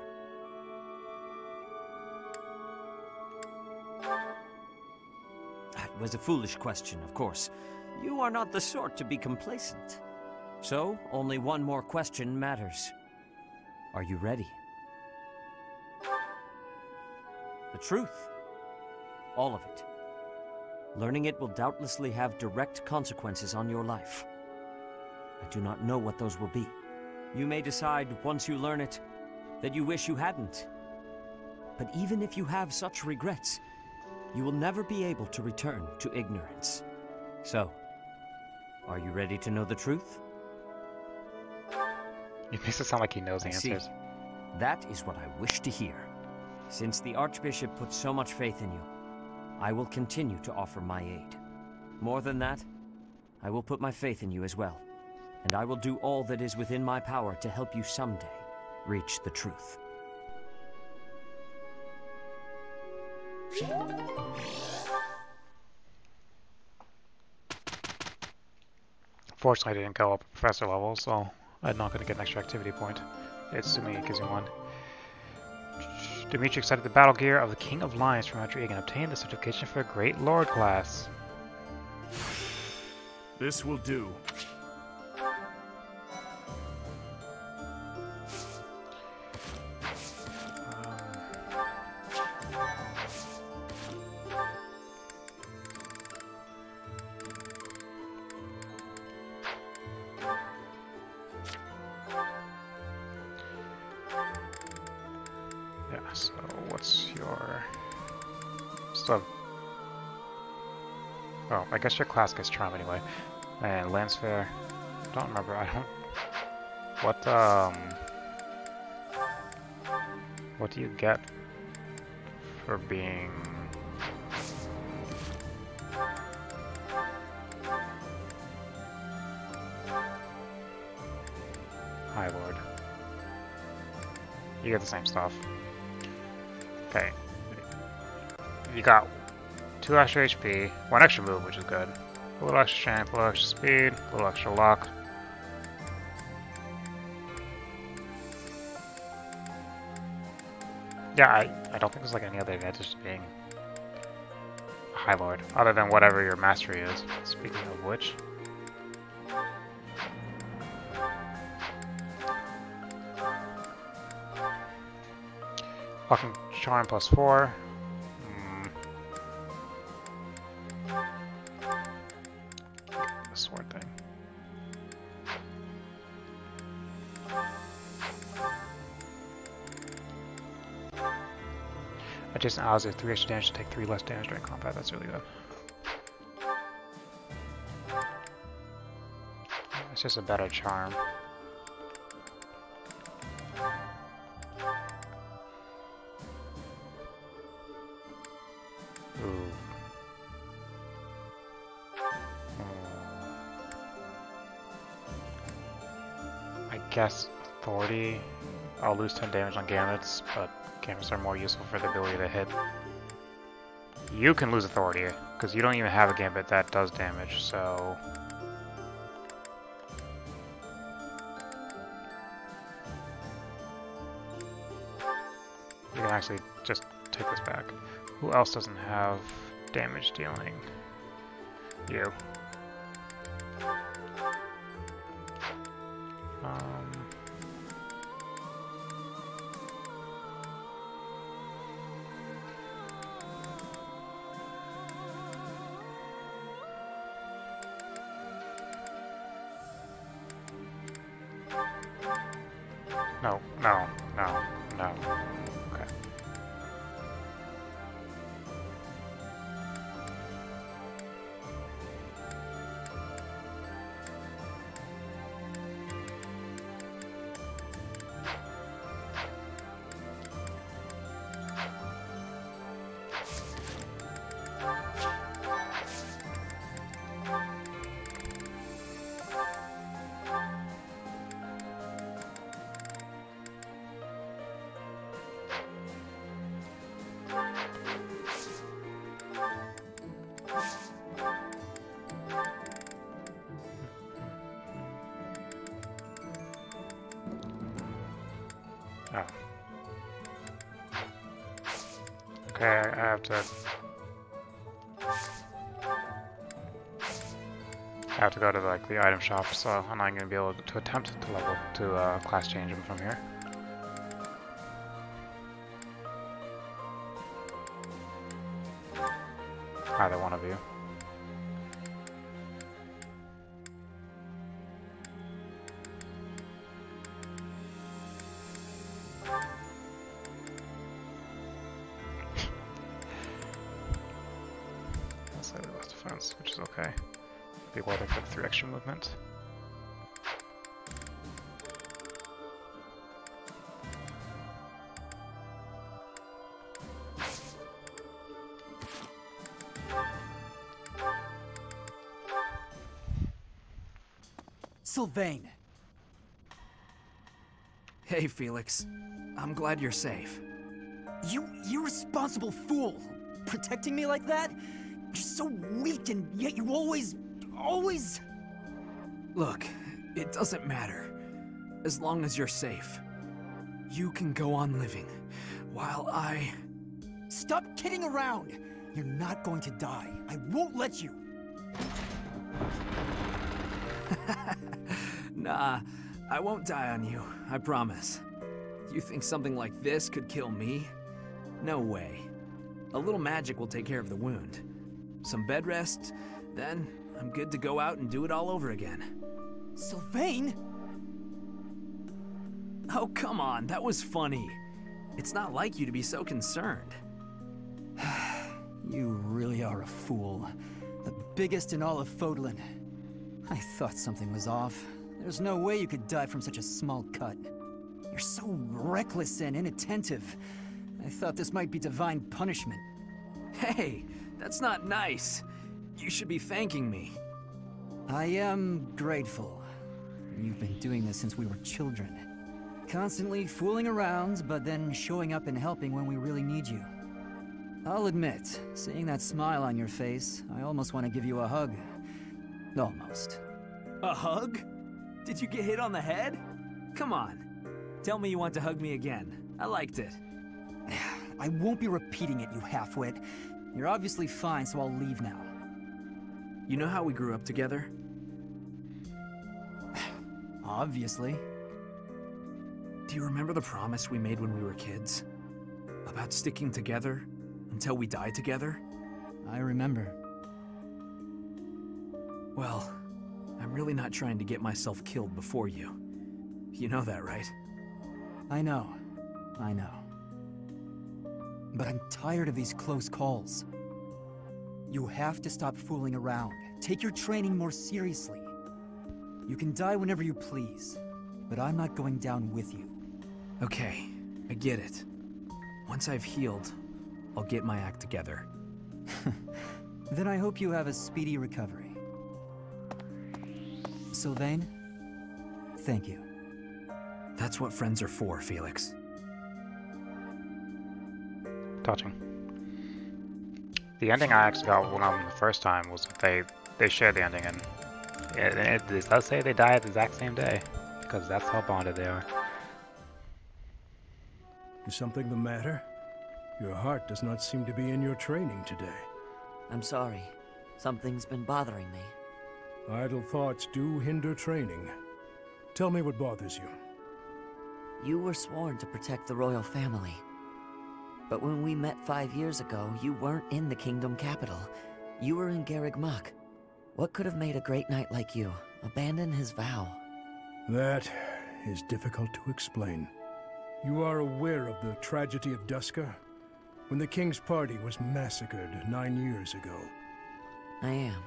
That was a foolish question, of course. You are not the sort to be complacent. So, only one more question matters. Are you ready? The truth. All of it. Learning it will doubtlessly have direct consequences on your life. I do not know what those will be. You may decide, once you learn it, that you wish you hadn't. But even if you have such regrets, you will never be able to return to ignorance. So, are you ready to know the truth? It makes it sound like he knows the answers. That is what I wish to hear. Since the Archbishop put so much faith in you, I will continue to offer my aid. More than that, I will put my faith in you as well. And I will do all that is within my power to help you someday reach the truth. Fortunately, I didn't go up professor level, so I'm not going to get an extra activity point. It's assuming it gives me one. Dimitri accepted the battle gear of the King of Lions from Maddening and obtained the certification for Great Lord class. This will do. Yeah, so what's your... So... Oh, I guess your class gets charm anyway. And Lancefair... Don't remember, I don't... What do you get for being... High Lord? You get the same stuff. Okay. You got 2 extra HP, 1 extra move, which is good. A little extra strength, a little extra speed, a little extra luck. Yeah, I don't think there's like any other advantage to being a High Lord, other than whatever your mastery is. Speaking of which. Fucking charm +4. The sword thing. Adjacent allies do 3 extra damage to take 3 less damage during combat. That's really good. It's just a better charm. Ooh. I guess Authority. I'll lose 10 damage on Gambits, but Gambits are more useful for the ability to hit. You can lose Authority, because you don't even have a Gambit that does damage, so... You can actually just take this back. Who else doesn't have damage dealing? You. No, no, no, no. Okay. Oh. Okay, I have to go to like the item shop, so I'm not gonna be able to attempt to level to class change him from here. Either one of you. Defense, which is okay. Be worth it for the 3 extra movement. Sylvain! Hey, Felix. I'm glad you're safe. You irresponsible fool! Protecting me like that? You're so weak, and yet you always... Look, it doesn't matter. As long as you're safe. You can go on living, while I... Stop kidding around! You're not going to die. I won't let you! Nah, I won't die on you, I promise. You think something like this could kill me? No way. A little magic will take care of the wound. Some bed rest, then I'm good to go out and do it all over again. Sylvain? Oh, come on, that was funny. It's not like you to be so concerned. You really are a fool. The biggest in all of Fodlan. I thought something was off. There's no way you could die from such a small cut. You're so reckless and inattentive. I thought this might be divine punishment. Hey, that's not nice. You should be thanking me. I am grateful. You've been doing this since we were children. Constantly fooling around, but then showing up and helping when we really need you. I'll admit, seeing that smile on your face, I almost want to give you a hug. Almost. A hug? Did you get hit on the head? Come on. Tell me you want to hug me again. I liked it. I won't be repeating it, you halfwit. You're obviously fine, so I'll leave now. You know how we grew up together? Obviously. Do you remember the promise we made when we were kids? About sticking together until we die together? I remember. Well, I'm really not trying to get myself killed before you. You know that, right? I know. But I'm tired of these close calls. You have to stop fooling around. Take your training more seriously. You can die whenever you please, but I'm not going down with you. Okay, I get it. Once I've healed, I'll get my act together. Then I hope you have a speedy recovery. Sylvain, thank you. That's what friends are for, Felix. Touching. The ending I actually got one of them the first time was that they shared the ending, and it does say they died the exact same day, because that's how bonded they are. Is something the matter? Your heart does not seem to be in your training today. I'm sorry. Something's been bothering me. Idle thoughts do hinder training. Tell me what bothers you. You were sworn to protect the royal family. But when we met 5 years ago, you weren't in the kingdom capital. You were in Garreg Mach. What could have made a great knight like you abandon his vow? That is difficult to explain. You are aware of the tragedy of Duska? When the king's party was massacred 9 years ago. I am.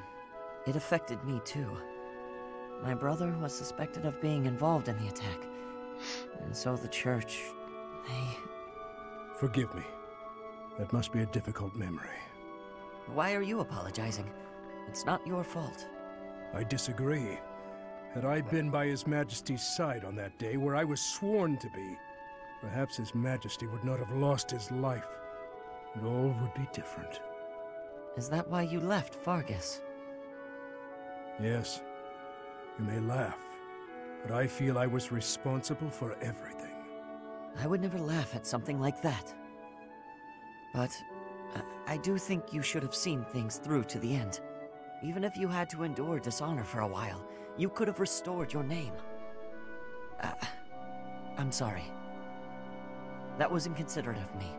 It affected me too. My brother was suspected of being involved in the attack. And so the church, they... Forgive me. That must be a difficult memory. Why are you apologizing? It's not your fault. I disagree. Had I been by His Majesty's side on that day where I was sworn to be, perhaps His Majesty would not have lost his life, and all would be different. Is that why you left Fargus? Yes. You may laugh, but I feel I was responsible for everything. I would never laugh at something like that. But I do think you should have seen things through to the end. Even if you had to endure dishonor for a while, you could have restored your name. I'm sorry. That was inconsiderate of me.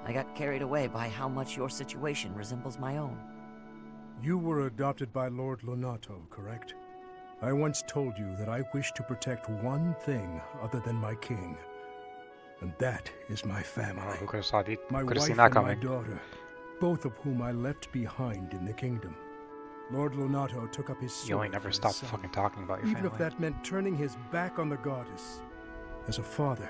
I got carried away by how much your situation resembles my own. You were adopted by Lord Lonato, correct? I once told you that I wish to protect one thing other than my king. And that is my family. Who could have saw the, my could have wife seen that and coming. my daughter, both of whom I left behind in the kingdom. Lord Lonato took up his sword. You only never stop fucking talking about your Even family. if that meant turning his back on the goddess. As a father,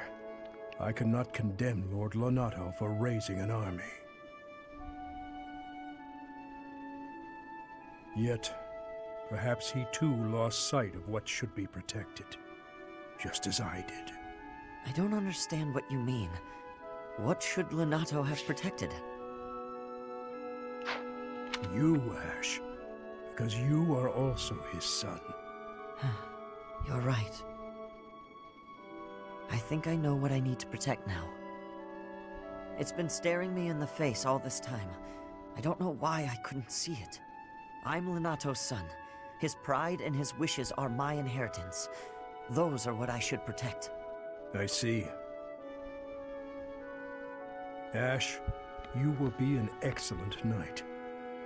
I cannot condemn Lord Lonato for raising an army. Yet, perhaps he too lost sight of what should be protected, just as I did. I don't understand what you mean. What should Lonato have protected? You, Ash. Because you are also his son. You're right. I think I know what I need to protect now. It's been staring me in the face all this time. I don't know why I couldn't see it. I'm Lonato's son. His pride and his wishes are my inheritance. Those are what I should protect. I see. Ash, you will be an excellent knight.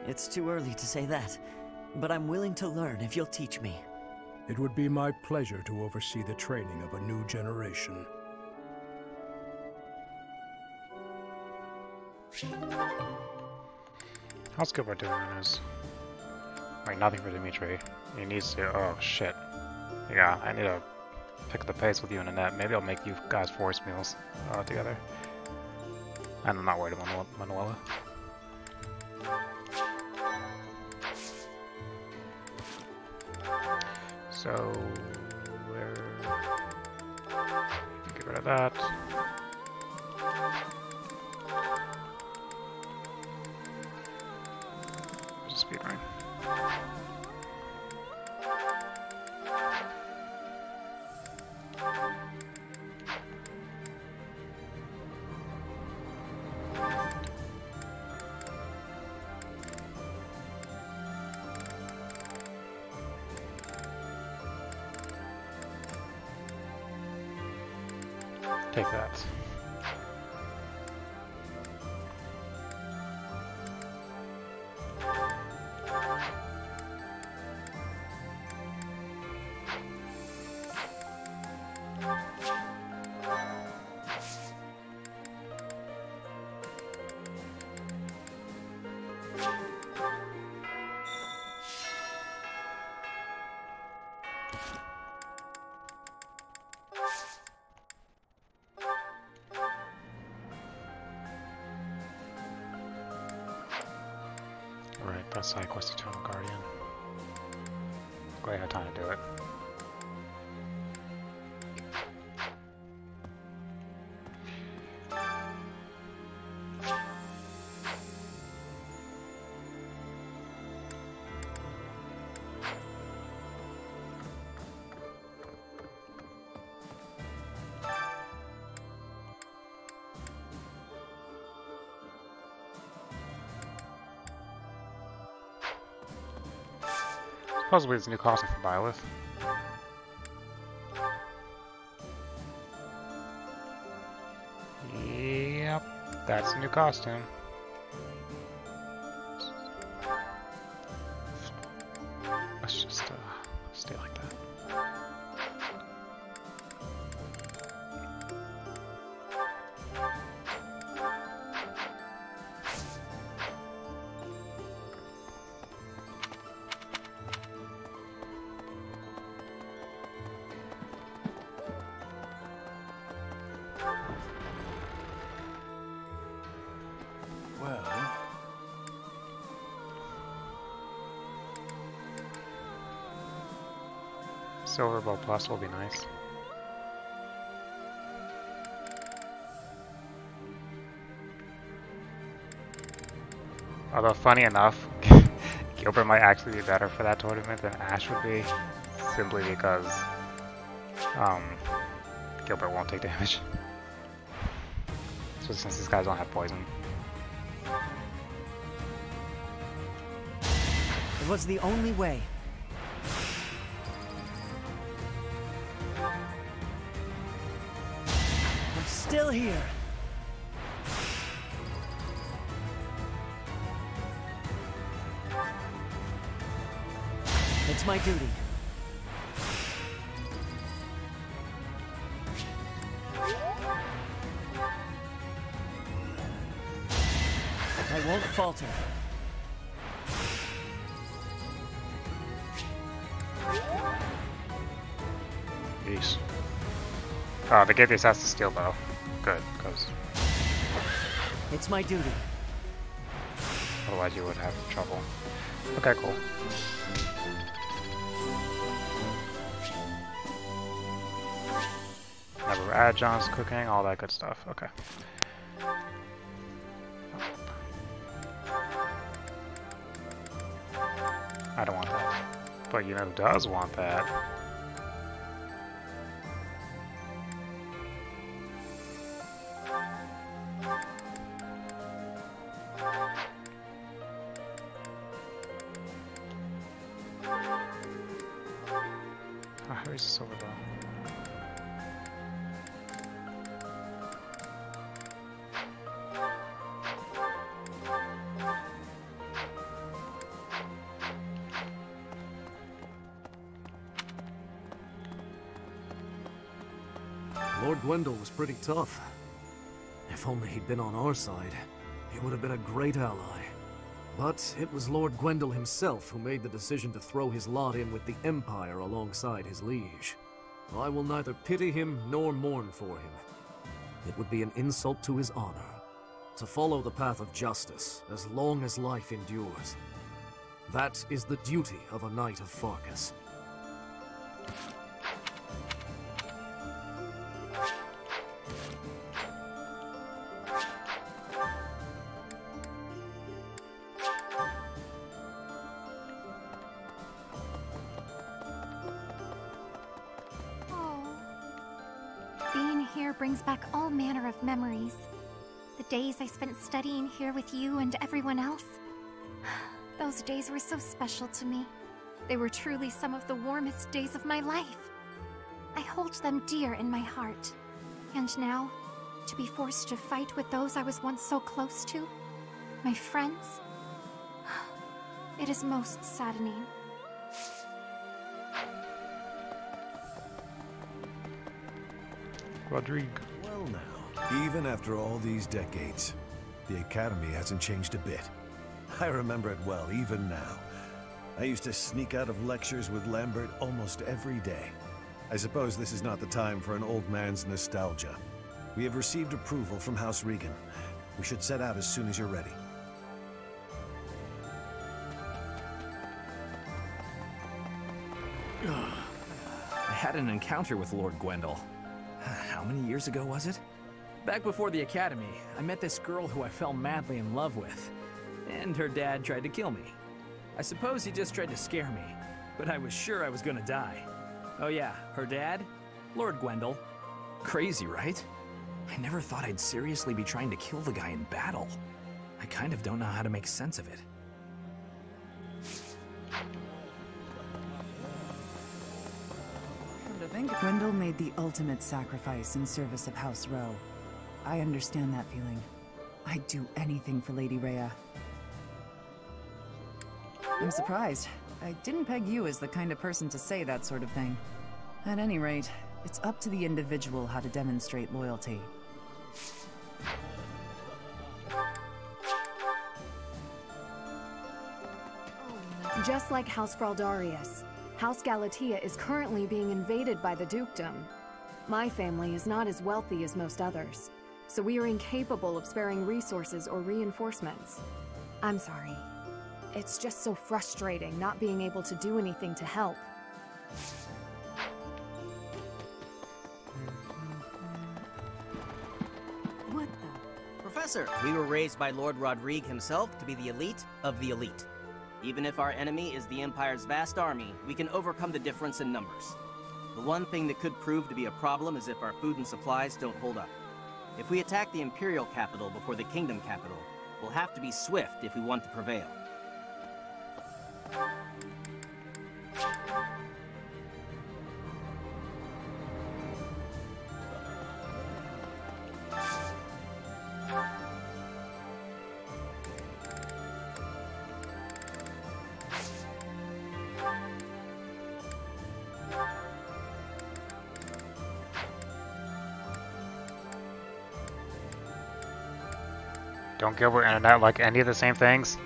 It's too early to say that, but I'm willing to learn if you'll teach me. It would be my pleasure to oversee the training of a new generation. How skip we're doing is... Wait, nothing for Dimitri. He needs to... Oh, shit. Yeah, I need to pick the pace with you and Annette. Maybe I'll make you guys force meals together. And I'm not worried about Manuela. So... where... Get rid of that. Speedrun. Take that. Right, that's side quest Eternal Guardian. Glad I had time to do it. Supposedly it's a new costume for Byleth. Yep, that's a new costume. Let's just stay like that. Silver Bow Plus will be nice. Although, funny enough, Gilbert might actually be better for that tournament than Ash would be, simply because Gilbert won't take damage. So since these guys don't have poison. It was the only way. I'm still here. It's my duty. I won't falter. Jeez. Oh, they gave the assassin steel bow. Good, because it's my duty. Otherwise you would have trouble. Okay, cool. Never adjuncts, cooking, all that good stuff. Okay. I don't want that. But you know who does want that? Ah, where's the silver bow? Lord Gwendol was pretty tough. If only he'd been on our side, he would have been a great ally. But it was Lord Gwendol himself who made the decision to throw his lot in with the Empire alongside his liege. I will neither pity him nor mourn for him. It would be an insult to his honor to follow the path of justice as long as life endures. That is the duty of a Knight of Farkas. Brings back all manner of memories. The days I spent studying here with you and everyone else. Those days were so special to me. They were truly some of the warmest days of my life. I hold them dear in my heart. And now, to be forced to fight with those I was once so close to, my friends, it is most saddening. Rodrigue. Well now, even after all these decades, the Academy hasn't changed a bit. I remember it well, even now. I used to sneak out of lectures with Lambert almost every day. I suppose this is not the time for an old man's nostalgia. We have received approval from House Regan. We should set out as soon as you're ready. I had an encounter with Lord Gwendol. How many years ago was it? Back before the academy, I met this girl who I fell madly in love with. And her dad tried to kill me. I suppose he just tried to scare me, but I was sure I was gonna die. Oh yeah, her dad? Lord Gwendol. Crazy, right? I never thought I'd seriously be trying to kill the guy in battle. I kind of don't know how to make sense of it. Come to think, Gwendol made the ultimate sacrifice in service of House Rowe. I understand that feeling. I'd do anything for Lady Rhea. I'm surprised. I didn't peg you as the kind of person to say that sort of thing. At any rate, it's up to the individual how to demonstrate loyalty. Just like House Fraldarius, House Galatea is currently being invaded by the dukedom. My family is not as wealthy as most others, so we are incapable of sparing resources or reinforcements. I'm sorry. It's just so frustrating not being able to do anything to help. What the? Professor, we were raised by Lord Rodrigue himself to be the elite of the elite. Even if our enemy is the Empire's vast army, we can overcome the difference in numbers. The one thing that could prove to be a problem is if our food and supplies don't hold up. If we attack the Imperial capital before the Kingdom capital, we'll have to be swift if we want to prevail. Don't Gilbert and Annette like any of the same things?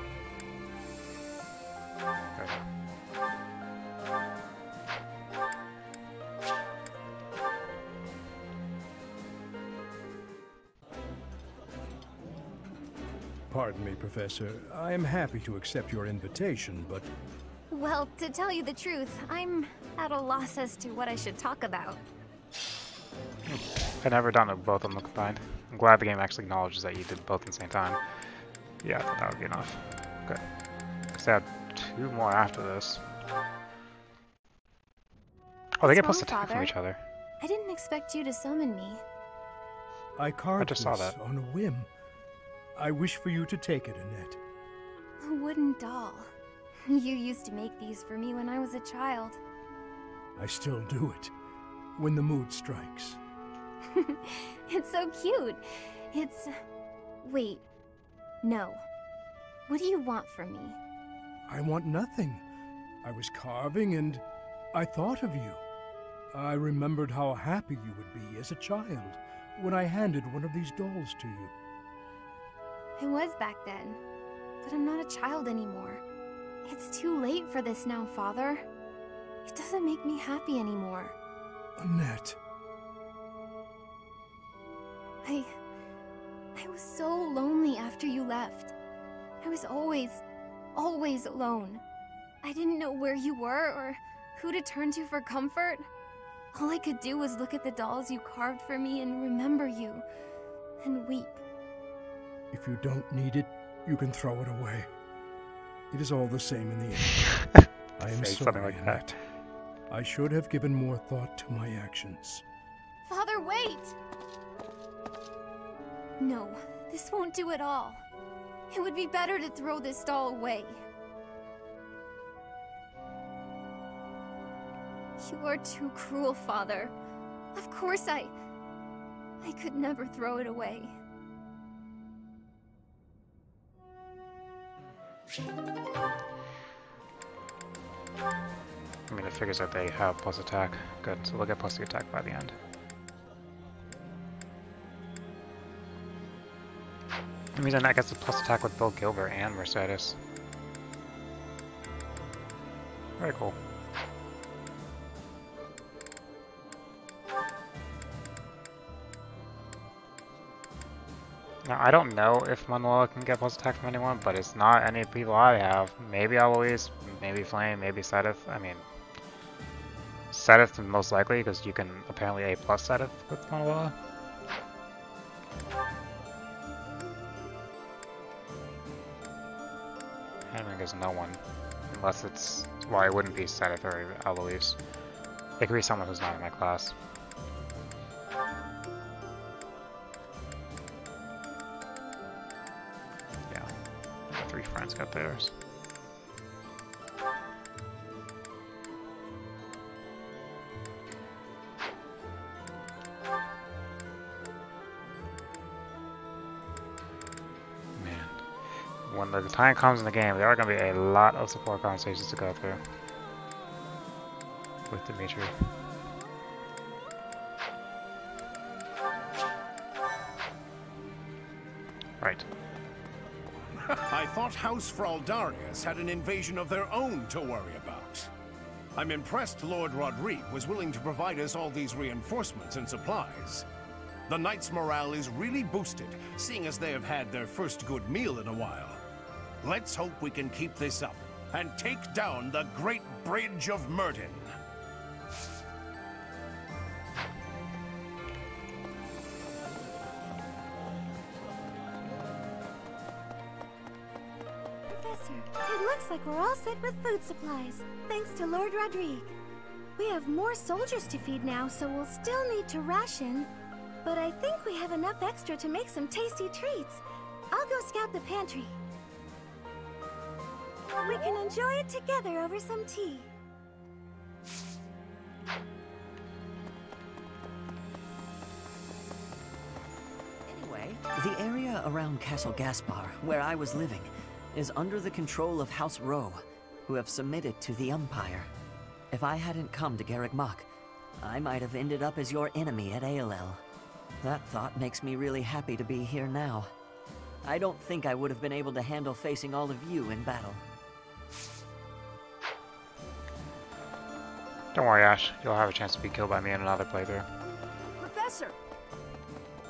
Pardon me, Professor. I am happy to accept your invitation, but... Well, to tell you the truth, I'm at a loss as to what I should talk about. I've never done it both of them combined. I'm glad the game actually acknowledges that you did both at the same time. Yeah, I thought that would be enough. Okay. Because I have 2 more after this. Oh, they get plus attack from each other. I didn't expect you to summon me. I carved just saw this that. on a whim. I wish for you to take it, Annette. A wooden doll. You used to make these for me when I was a child. I still do it, when the mood strikes. It's so cute. It's... Wait. No. What do you want from me? I want nothing. I was carving and I thought of you. I remembered how happy you would be as a child when I handed one of these dolls to you. I was back then, but I'm not a child anymore. It's too late for this now, Father. It doesn't make me happy anymore. Annette. I was so lonely after you left. I was always alone. I didn't know where you were or who to turn to for comfort. All I could do was look at the dolls you carved for me and remember you, and weep. If you don't need it, you can throw it away. It is all the same in the end. I am sorry, like Annette. I should have given more thought to my actions. Father, wait! No, this won't do at all. It would be better to throw this doll away. You are too cruel, Father. Of course I could never throw it away. I mean, it figures that they have plus attack. Good, so they'll get plus the attack by the end. That means Annette gets the plus attack with both Gilbert and Mercedes. Very cool. Now, I don't know if Manuela can get plus attack from anyone, but it's not any people I have. Maybe Eloise, maybe Flame, maybe Sedith. I mean, Sedith most likely, because you can apparently A+ Sedith with Manuela. I don't think there's no one. Unless it's... well, it wouldn't be Sedith or Eloise. It could be someone who's not in my class. Yeah. My 3 friends got theirs. When the time comes in the game, there are going to be a lot of support conversations to go through with Dimitri. Right. I thought House Fraldarius had an invasion of their own to worry about. I'm impressed Lord Rodrigue was willing to provide us all these reinforcements and supplies. The Knights' morale is really boosted, seeing as they have had their first good meal in a while. Let's hope we can keep this up and take down the Great Bridge of Murden. Professor, it looks like we're all set with food supplies, thanks to Lord Rodrigue. We have more soldiers to feed now, so we'll still need to ration. But I think we have enough extra to make some tasty treats. I'll go scout the pantry. We can enjoy it together over some tea. Anyway, the area around Castle Gaspar, where I was living, is under the control of House Rowe, who have submitted to the Empire. If I hadn't come to Garreg Mach, I might have ended up as your enemy at ALL. That thought makes me really happy to be here now. I don't think I would have been able to handle facing all of you in battle. Don't worry, Ash. You'll have a chance to be killed by me in another playthrough. Professor!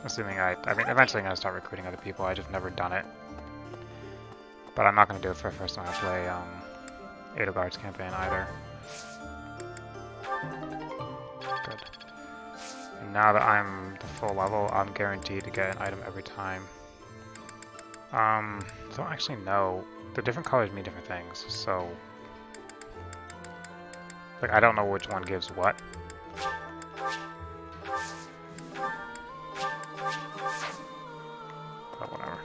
Assuming I mean, eventually I'm going to start recruiting other people. I just never done it. But I'm not going to do it for the first time I play Edelgard's campaign either. Good. And now that I'm the full level, I'm guaranteed to get an item every time. Don't actually know. The different colors mean different things, so... like, I don't know which one gives what. But whatever.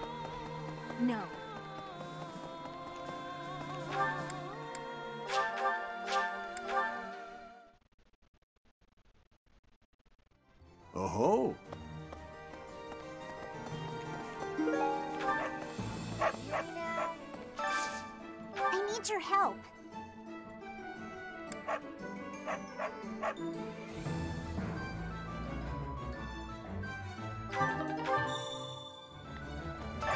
No. Oh-ho! I need your help.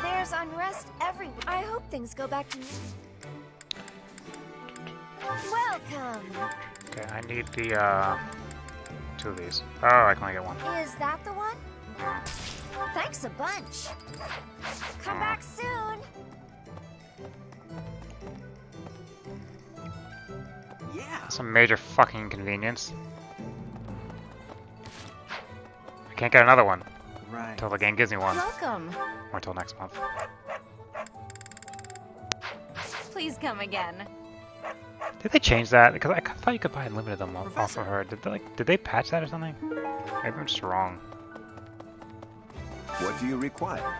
There's unrest everywhere. I hope things go back to normal. Welcome. Okay, I need the, 2 of these. Oh, I can only get one. Is that the one? Thanks a bunch. Come back soon. Yeah. That's a major fucking inconvenience. I can't get another one. Right. Until the game gives me one. Welcome. Or until next month. Please come again. Did they change that? Because I thought you could buy unlimited them off of her. Did they patch that or something? Maybe I'm just wrong. What do you require?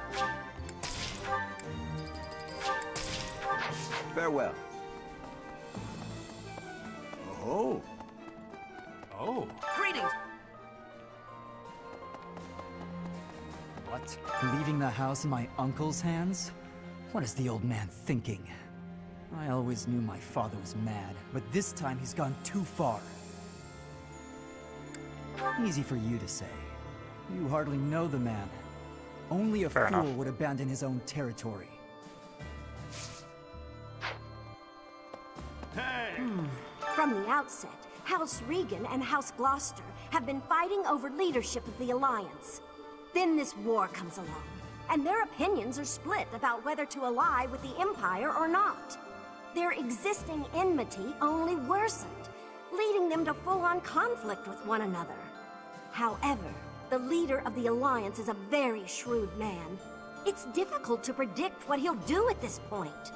Farewell. Oh. Oh. Greetings! What? Leaving the house in my uncle's hands? What is the old man thinking? I always knew my father was mad, but this time he's gone too far. Easy for you to say. You hardly know the man. Only a fool would abandon his own territory. Hey! From the outset, House Regan and House Gloucester have been fighting over leadership of the Alliance. Then this war comes along, and their opinions are split about whether to ally with the Empire or not. Their existing enmity only worsened, leading them to full-on conflict with one another. However, the leader of the Alliance is a very shrewd man. It's difficult to predict what he'll do at this point.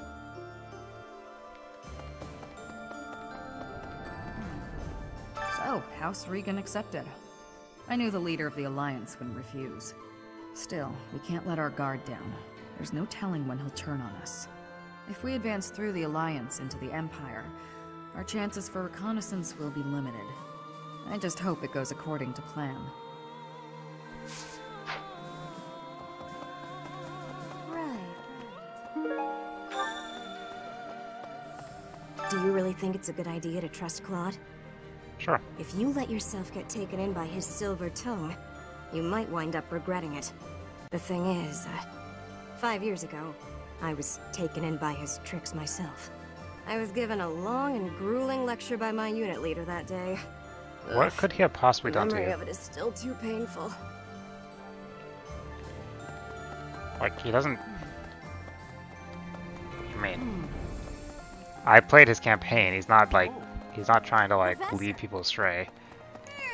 So, House Regan accepted. I knew the leader of the Alliance wouldn't refuse. Still, we can't let our guard down. There's no telling when he'll turn on us. If we advance through the Alliance into the Empire, our chances for reconnaissance will be limited. I just hope it goes according to plan. Do you really think it's a good idea to trust Claude? Sure. If you let yourself get taken in by his silver tongue, you might wind up regretting it. The thing is, 5 years ago, I was taken in by his tricks myself. I was given a long and grueling lecture by my unit leader that day. What could he have possibly done to Memory you? of it is still too painful. Like, he doesn't... I mean... I played his campaign. He's not, like... He's not trying to, like, lead people astray.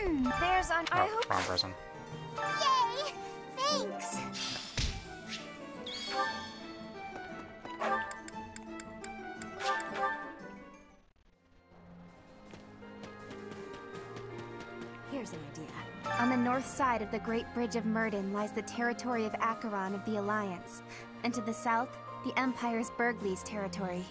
There's an... Oh, wrong person. Yay! Thanks! Here's an idea. On the north side of the Great Bridge of Myrden lies the territory of Acheron of the Alliance, and to the south, the Empire's Burgleys territory.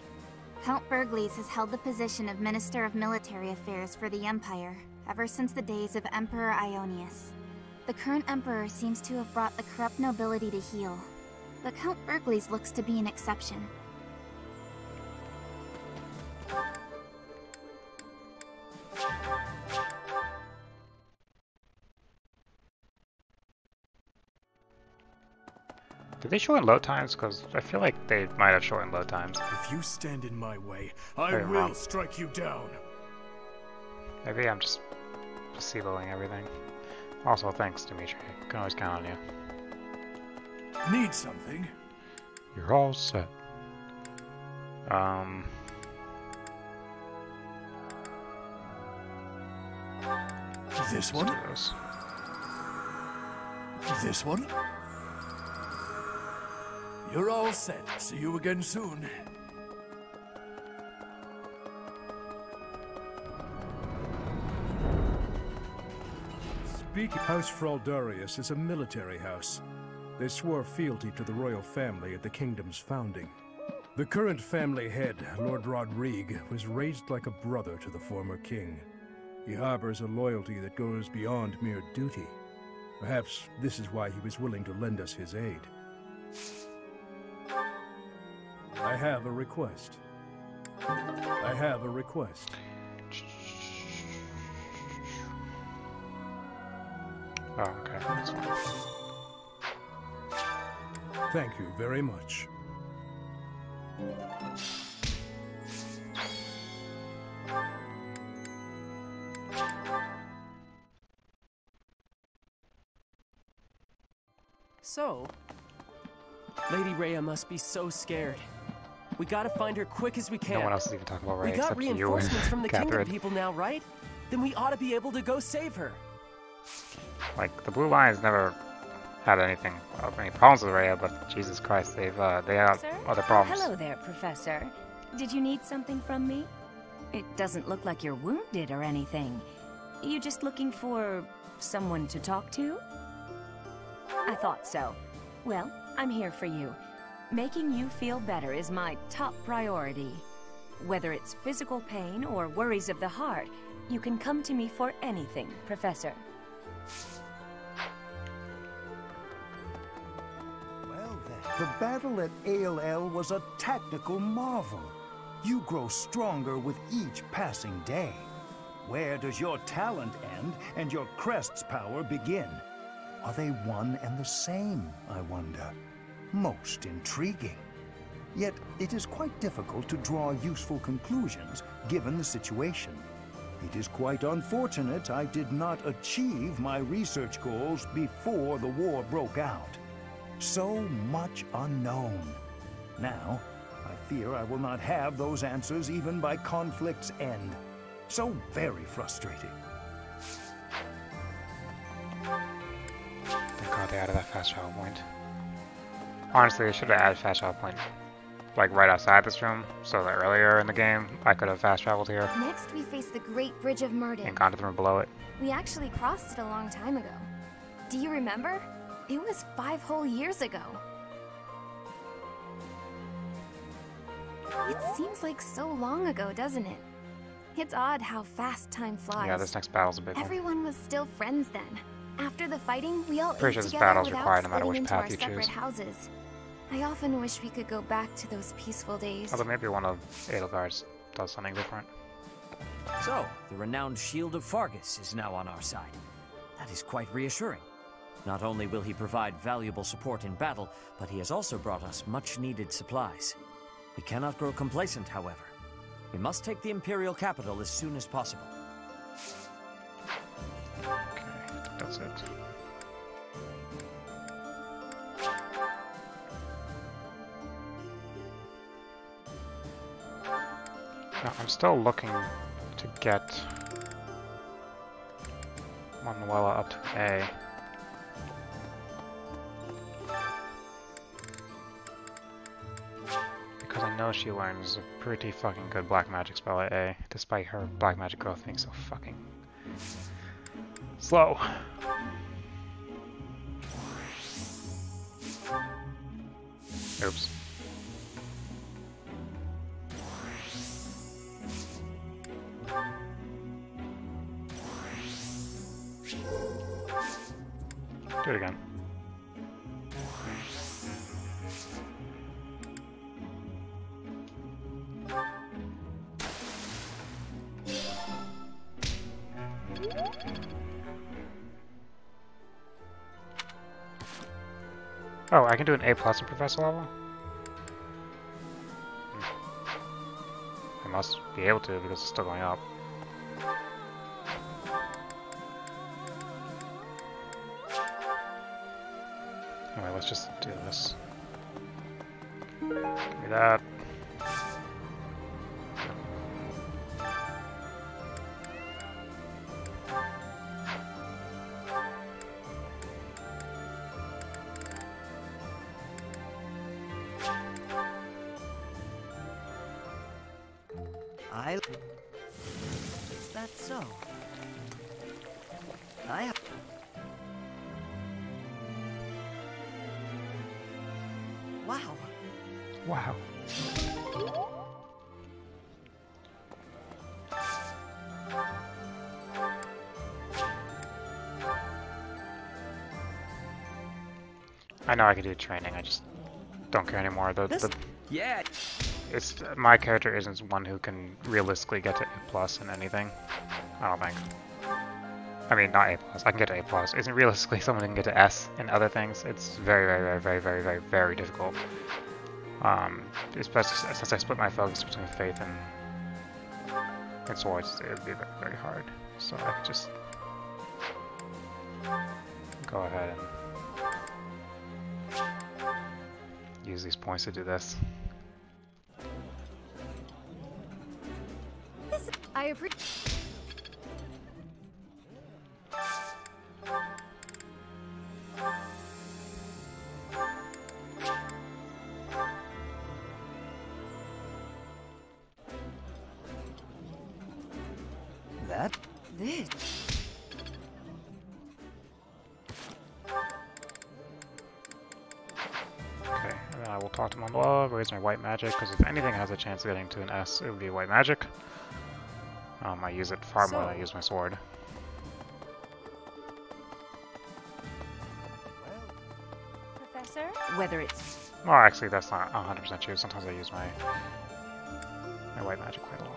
Count Burgleys has held the position of Minister of Military Affairs for the Empire ever since the days of Emperor Ionius. The current Emperor seems to have brought the corrupt nobility to heel, but Count Burgleys looks to be an exception. Did they shorten load times? Because I feel like they might have shortened load times. If you stand in my way, I Maybe I'm will wrong. strike you down. Maybe I'm just placeboing everything. Also, thanks, Dimitri. Can always count on you. Need something? You're all set. This one? This one? You're all set. See you again soon. Speaking, House Fraldarius is a military house. They swore fealty to the royal family at the kingdom's founding. The current family head, Lord Rodrigue, was raised like a brother to the former king. He harbors a loyalty that goes beyond mere duty. Perhaps this is why he was willing to lend us his aid. I have a request. I have a request. Oh, okay. That's fine. Thank you very much. So, Lady Rhea must be so scared. We gotta find her quick as we can. No one else is even talking about Ray We got except you and reinforcements from the kingdom Catherine. people now, right? Then we ought to be able to go save her. Like, the Blue Lions never had anything, any problems with Rhea, but Jesus Christ, they have other problems. Hello there, Professor. Did you need something from me? It doesn't look like you're wounded or anything. You just looking for someone to talk to? I thought so. Well, I'm here for you. Making you feel better is my top priority. Whether it's physical pain or worries of the heart, you can come to me for anything, Professor. The battle at ALL was a tactical marvel. You grow stronger with each passing day. Where does your talent end and your crest's power begin? Are they one and the same, I wonder? Most intriguing. Yet it is quite difficult to draw useful conclusions given the situation. It is quite unfortunate I did not achieve my research goals before the war broke out. So much unknown. Now, I fear I will not have those answers even by conflict's end. So very frustrating. Thank God they added that fast travel point. Honestly, they should have added fast travel point like right outside this room, so that earlier in the game I could have fast traveled here. Next we face the Great Bridge of Maddening. And gone to the room below it. We actually crossed it a long time ago. Do you remember? It was 5 whole years ago. It seems like so long ago, doesn't it? It's odd how fast time flies. Yeah, this next battle's a big one. Everyone was still friends then. After the fighting, we all Pretty sure ate this together battle's without required no matter splitting which into our path you separate choose. houses. I often wish we could go back to those peaceful days. Although maybe one of Edelgard's does something different. So, the renowned Shield of Fargus is now on our side. That is quite reassuring. Not only will he provide valuable support in battle, but he has also brought us much-needed supplies. We cannot grow complacent, however. We must take the Imperial capital as soon as possible. Okay, that's it. Now, I'm still looking to get Manuela up to A. Because I know she learns a pretty fucking good black magic spell at A, despite her black magic growth being so fucking slow. Oops. Do it again. Oh, I can do an A+ in Professor level? I must be able to because it's still going up. Anyway, let's just do this. Give me that. Is that so? Wow. Wow. I know I could do training, I just don't care anymore. Yeah. It's my character isn't one who can realistically get to A+ in anything. I don't think. I mean, not A+. I can get to A+. Isn't realistically someone who can get to S in other things. It's very difficult. Especially since I split my focus between faith and swords, it would be very hard. So I could just go ahead and use these points to do this. I appreciate. This. Okay, and then I will talk to Manuela, raise my white magic, because if anything has a chance of getting to an S, it would be white magic. I use it far more than I use my sword. Professor? Whether it's... Well, actually, that's not 100% true. Sometimes I use my white magic quite a lot.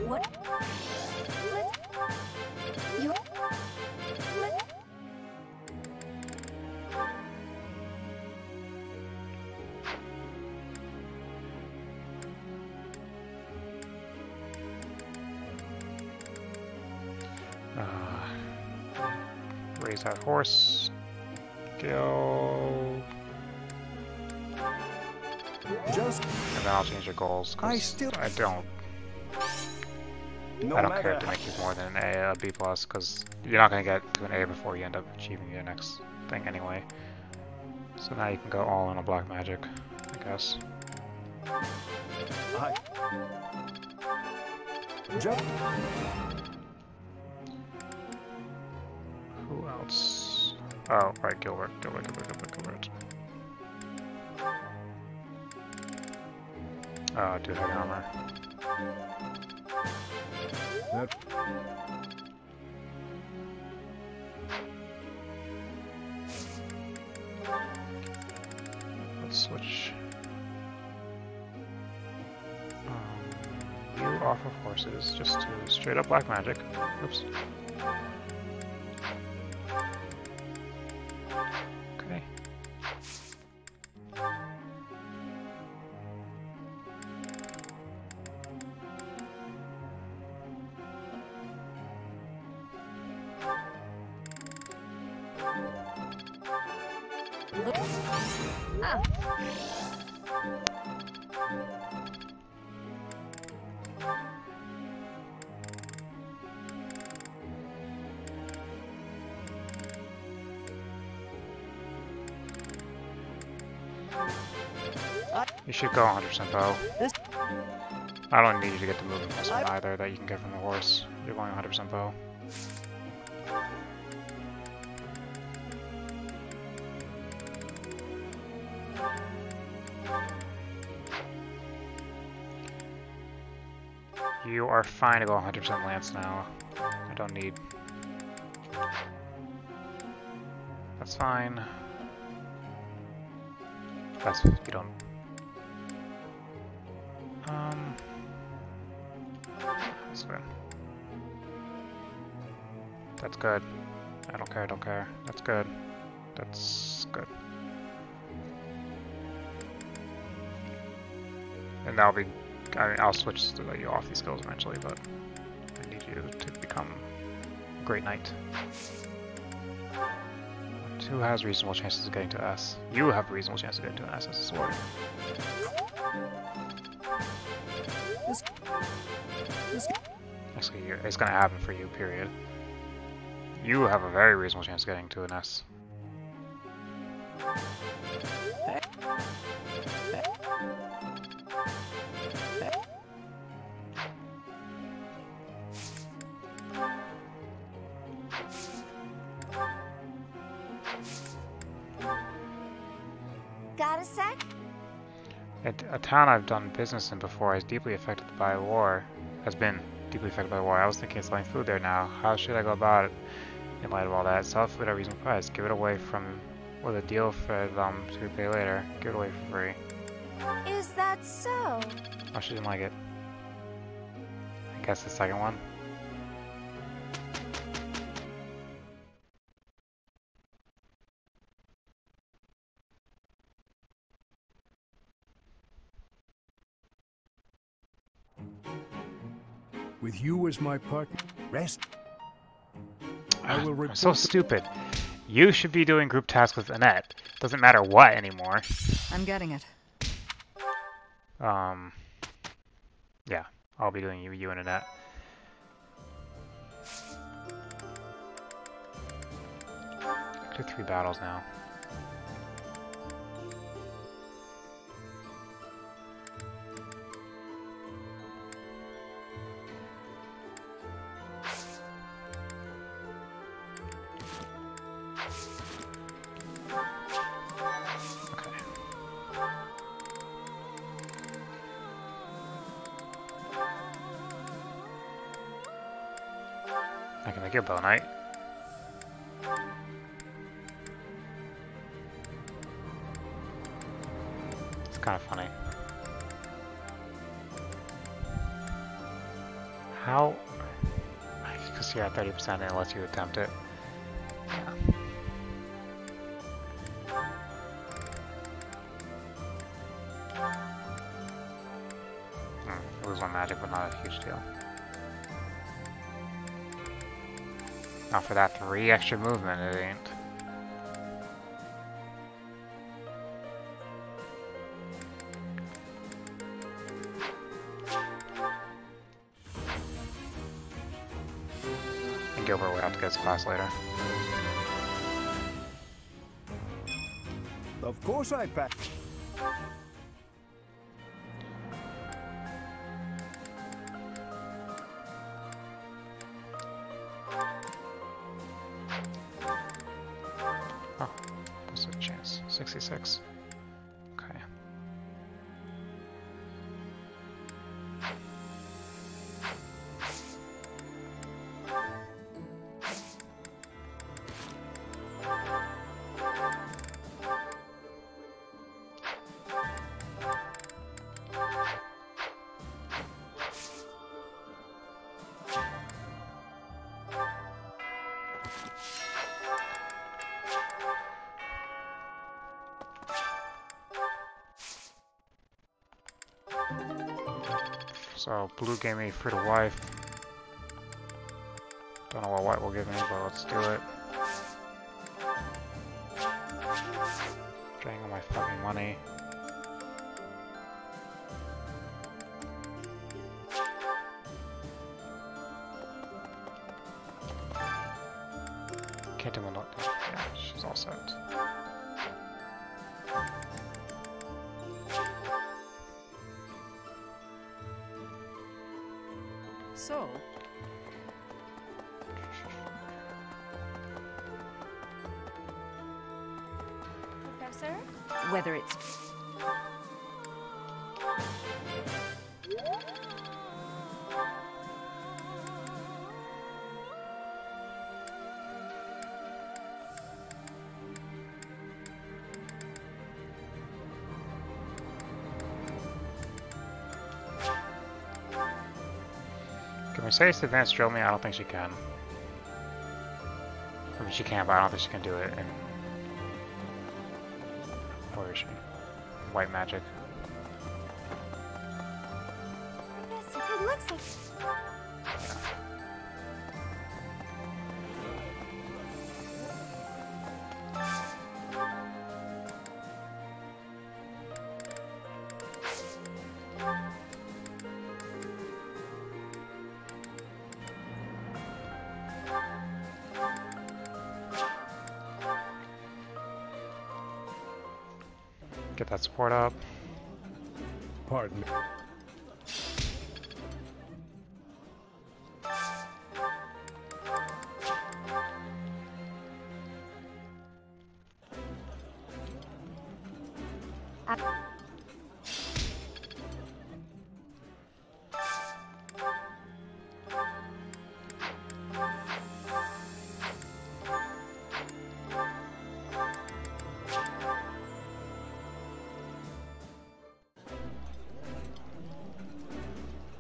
What? You... Raise that horse. Go. Just. And then I'll change your goals. I don't. No I don't care if matter they make you more than an A, a B+, because you're not going to get to an A before you end up achieving your next thing anyway. So now you can go all in on black magic, I guess. Who else? Oh, right, Gilbert. Oh, dude, heavy armor. Let's switch. You off of horses, just to straight up black magic. Oops. Okay. You should go 100% bow. I don't need you to get the movement plus 1 either that you can get from the horse. You're going 100% bow. You are fine to go 100% lance now. I don't need... That's fine. That's... you don't... That's good. That's good. I don't care. That's good. That's good. And that'll be... I mean, I'll switch you off these skills eventually, but I need you to become a great knight. Who has reasonable chances of getting to S? You have reasonable chances of getting to an S as a sword. Actually, it's gonna happen for you, period. You have a very reasonable chance of getting to an S. Got a sec? A town I've done business in before is deeply affected by war. Has been deeply affected by war. I was thinking of selling food there now. How should I go about it in light of all that? Sell food at a reasonable price. Give it away with a deal for them to pay later. Give it away for free. Is that so? Oh, she didn't like it. I guess the second one. With you as my partner, rest. I will report. So stupid. You should be doing group tasks with Annette. Doesn't matter what anymore. I'm getting it. Yeah, I'll be doing you and Annette. Do 3 battles now. I can make you a bow knight. It's kind of funny. How? Because you're at 30% and it lets you attempt it. Yeah. Lose one magic, but not a huge deal. Not for that 3 extra movement, it ain't. And Gilbert will have to get his class later. Of course I pack. Oh, there's a chance. 66. Okay. So blue gave me free to wife. Don't know what white will give me, but let's do it. Draining all my fucking money. Can't do one. Yeah, she's all set. So, Professor? Whether it's... Can Mercedes advance drill me? I don't think she can. I mean, she can, but I don't think she can do it in... Where is she? White magic. Professor, it looks like... Get that support up. Pardon me.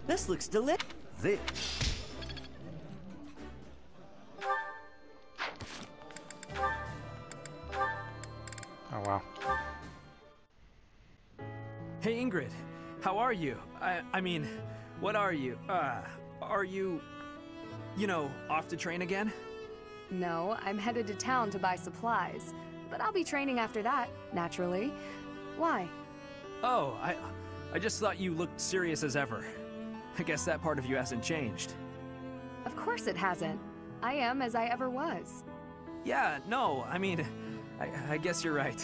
This looks delicious. This. Oh wow. Hey Ingrid, how are you? I mean, what are you? Are you, off to train again? No, I'm headed to town to buy supplies. But I'll be training after that, naturally. Why? Oh, I just thought you looked serious as ever. I guess that part of you hasn't changed. Of course it hasn't. I am as I ever was. Yeah, no, I mean, I guess you're right.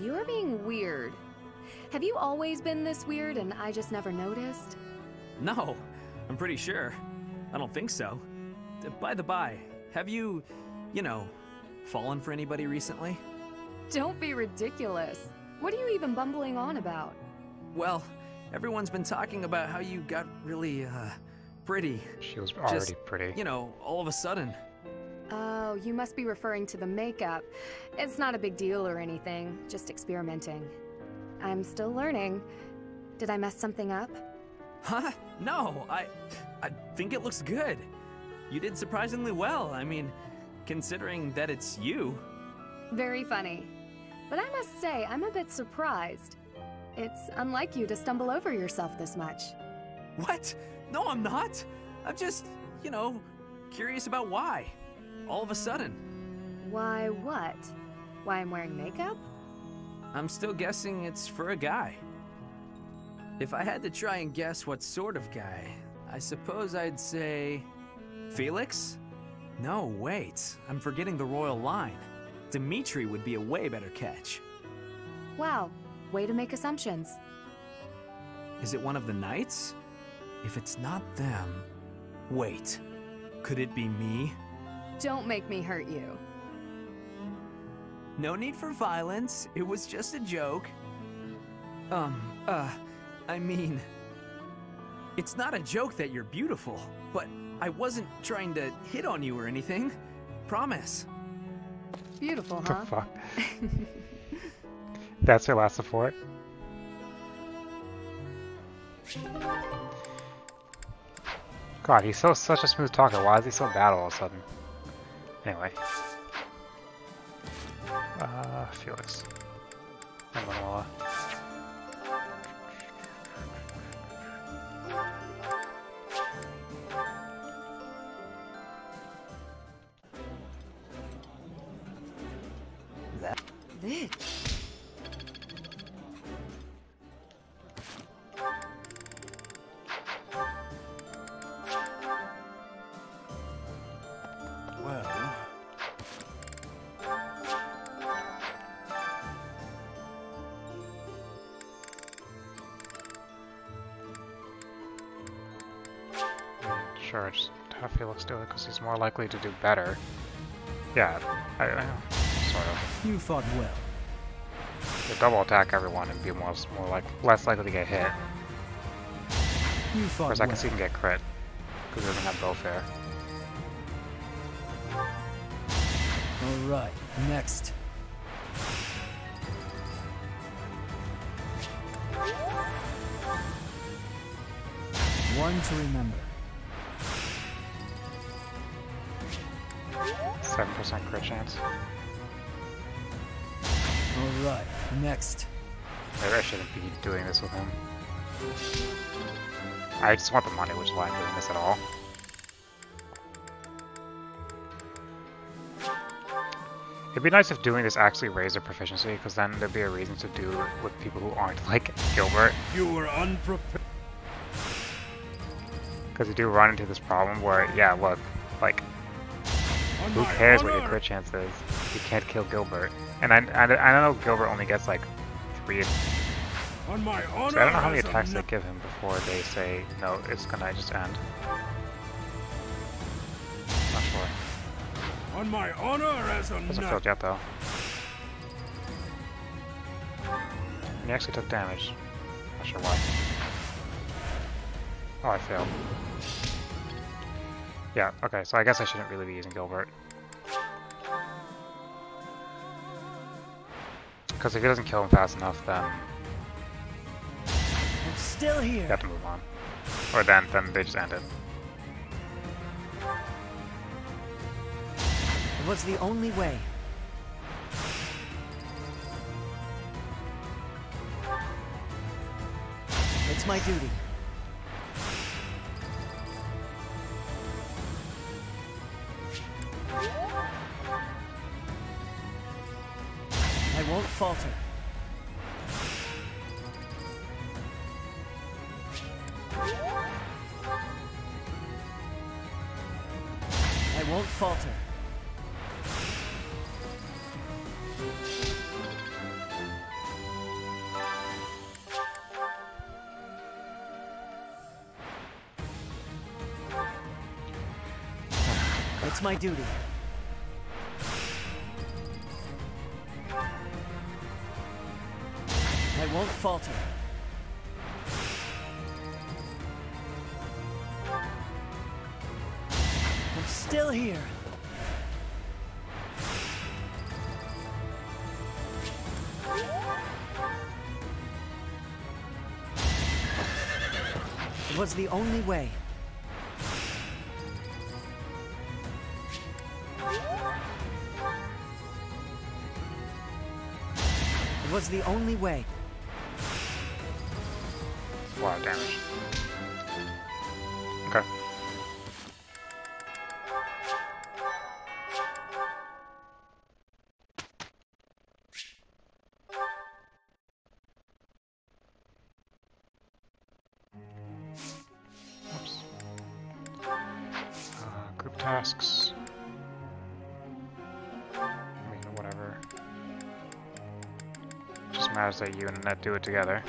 You're being weird. Have you always been this weird and I just never noticed? No, I'm pretty sure. I don't think so. By the by, have you, fallen for anybody recently? Don't be ridiculous. What are you even bumbling on about? Well, everyone's been talking about how you got really, pretty. She was already pretty. All of a sudden. Oh, you must be referring to the makeup. It's not a big deal or anything, just experimenting. I'm still learning. Did I mess something up? Huh? No, I think it looks good. You did surprisingly well. I mean, considering that it's you. Very funny. But I must say, I'm a bit surprised. It's unlike you to stumble over yourself this much. What? No, I'm not. I'm just, you know, curious about why. All of a sudden. Why what? Why I'm wearing makeup? I'm still guessing it's for a guy. If I had to try and guess what sort of guy, I suppose I'd say... Felix? No, wait. I'm forgetting the royal line. Dimitri would be a way better catch. Wow, way to make assumptions. Is it one of the knights? If it's not them... Wait, could it be me? Don't make me hurt you. No need for violence, it was just a joke. I mean... It's not a joke that you're beautiful, but I wasn't trying to hit on you or anything. Promise. Beautiful, What huh? the fuck? That's your last support? God, he's such a smooth talker. Why is he so bad all of a sudden? Anyway. Felix. Emblem. This. Well... Sure, just have Felix do it because he's more likely to do better. Yeah, I know. Sort of. You fought well. You double attack everyone and be less likely to get hit. You fought Whereas I can well. see him get crit because he doesn't have bow fair. All right, next. One to remember. 7% crit chance. All right, next. Maybe I shouldn't be doing this with him. I just want the money, which is why I'm doing this at all. It'd be nice if doing this actually raised their proficiency, because then there'd be a reason to do it with people who aren't like Gilbert. You were unprepared. Because you do run into this problem where, yeah, look, like, who cares what your crit chance is? You can't kill Gilbert. And I know Gilbert only gets like 3. On my honor, So I don't know how many attacks they give him before they say, no, it's gonna just end. Not sure. On my honor as a Hasn't knight. failed yet though. And he actually took damage. Not sure why. Oh, I failed. Yeah, okay, so I guess I shouldn't really be using Gilbert. Because if he doesn't kill him fast enough, then I'm still you here. have to move on. Or then they just end it. It was the only way. It's my duty. I won't falter. I won't falter. It's my duty. I won't falter. I'm still here. It was the only way. It was the only way. A lot of damage. Okay. Oops. Group tasks. I mean, whatever. Just matters that you and Annette do it together.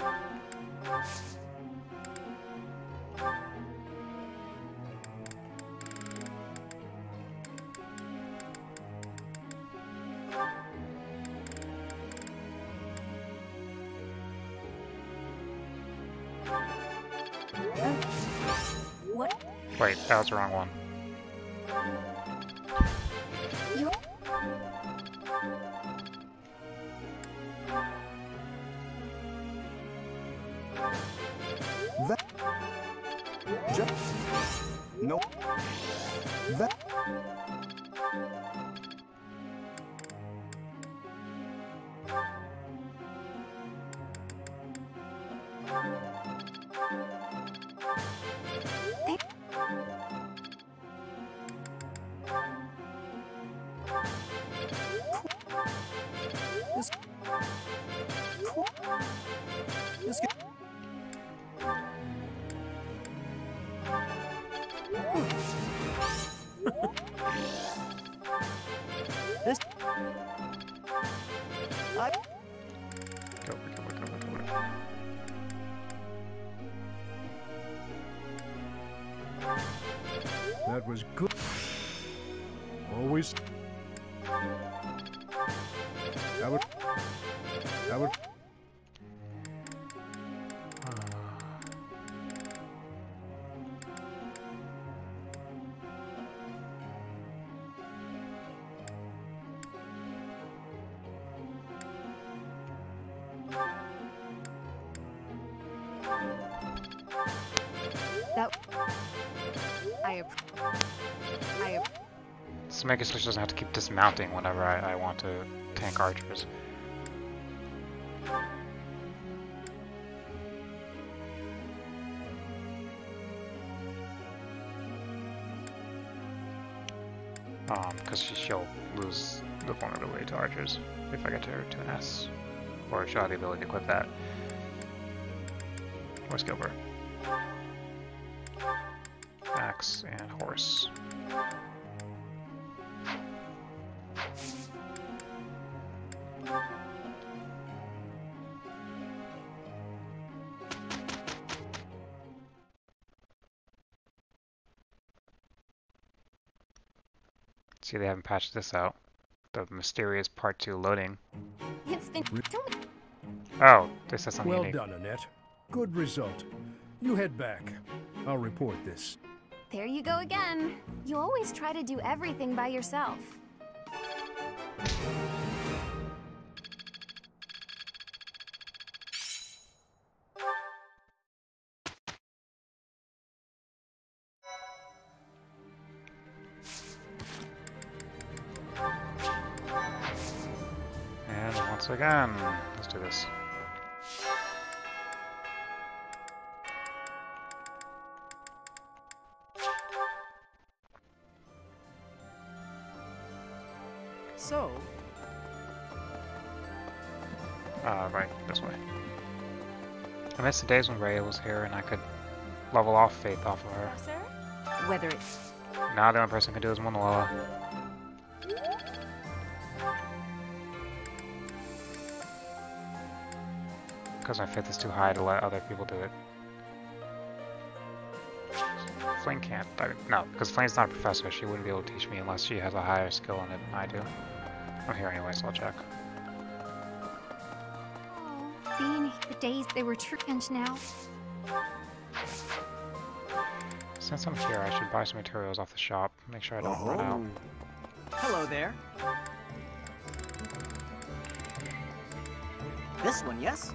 What? Wait, that was the wrong one. You... That... Just... No... That... This... I... Go. That was good. Always. I would. So make it so she doesn't have to keep dismounting whenever I want to tank archers. Because she'll lose the vulnerability to archers if I get her to an S. Or she'll have the ability to equip that. Where's Gilbert? Axe and horse. See, they haven't patched this out. The mysterious part 2 loading. It's been Oh, this is something Well unique. done, Annette. Good result. You head back. I'll report this. There you go again. You always try to do everything by yourself. And once again, let's do this. So, Right, this way. I miss the days when Rhea was here and I could level off Faith off of her. Whether it's... Now the only person who can do is Monoloa. Because my Faith is too high to let other people do it. Flame can't. No, because Flame's not a professor. She wouldn't be able to teach me unless she has a higher skill in it than I do. I'm here anyway, so I'll check. Being the days they were true and now. Since I'm here, I should buy some materials off the shop. Make sure I don't run out. Hello there. This one, yes?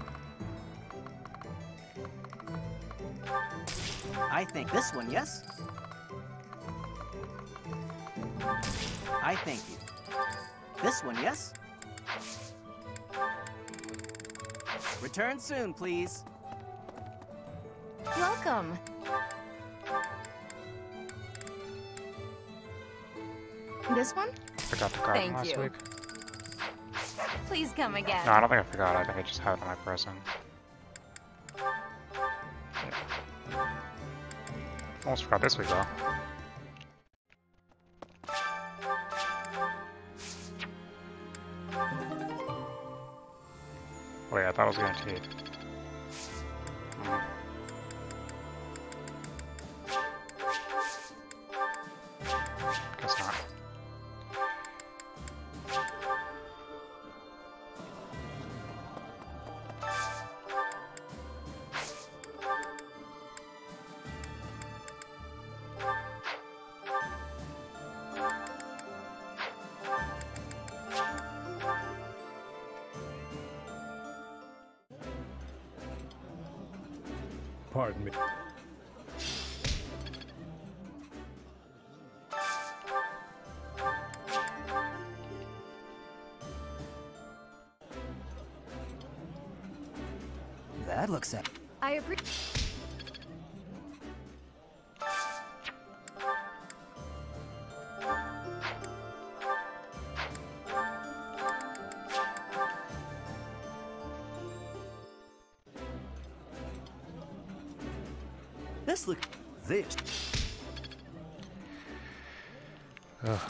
I think this one, yes? I thank you. This one, yes? Return soon, please. Welcome. This one? Forgot the card from last week. Please come again. No, I don't think I forgot. I think I just had it on my person. Yeah. Almost forgot this week though. Wait, I thought it was guaranteed. Guess not. Pardon me. That looks at. I appreciate. This look. This. Ugh.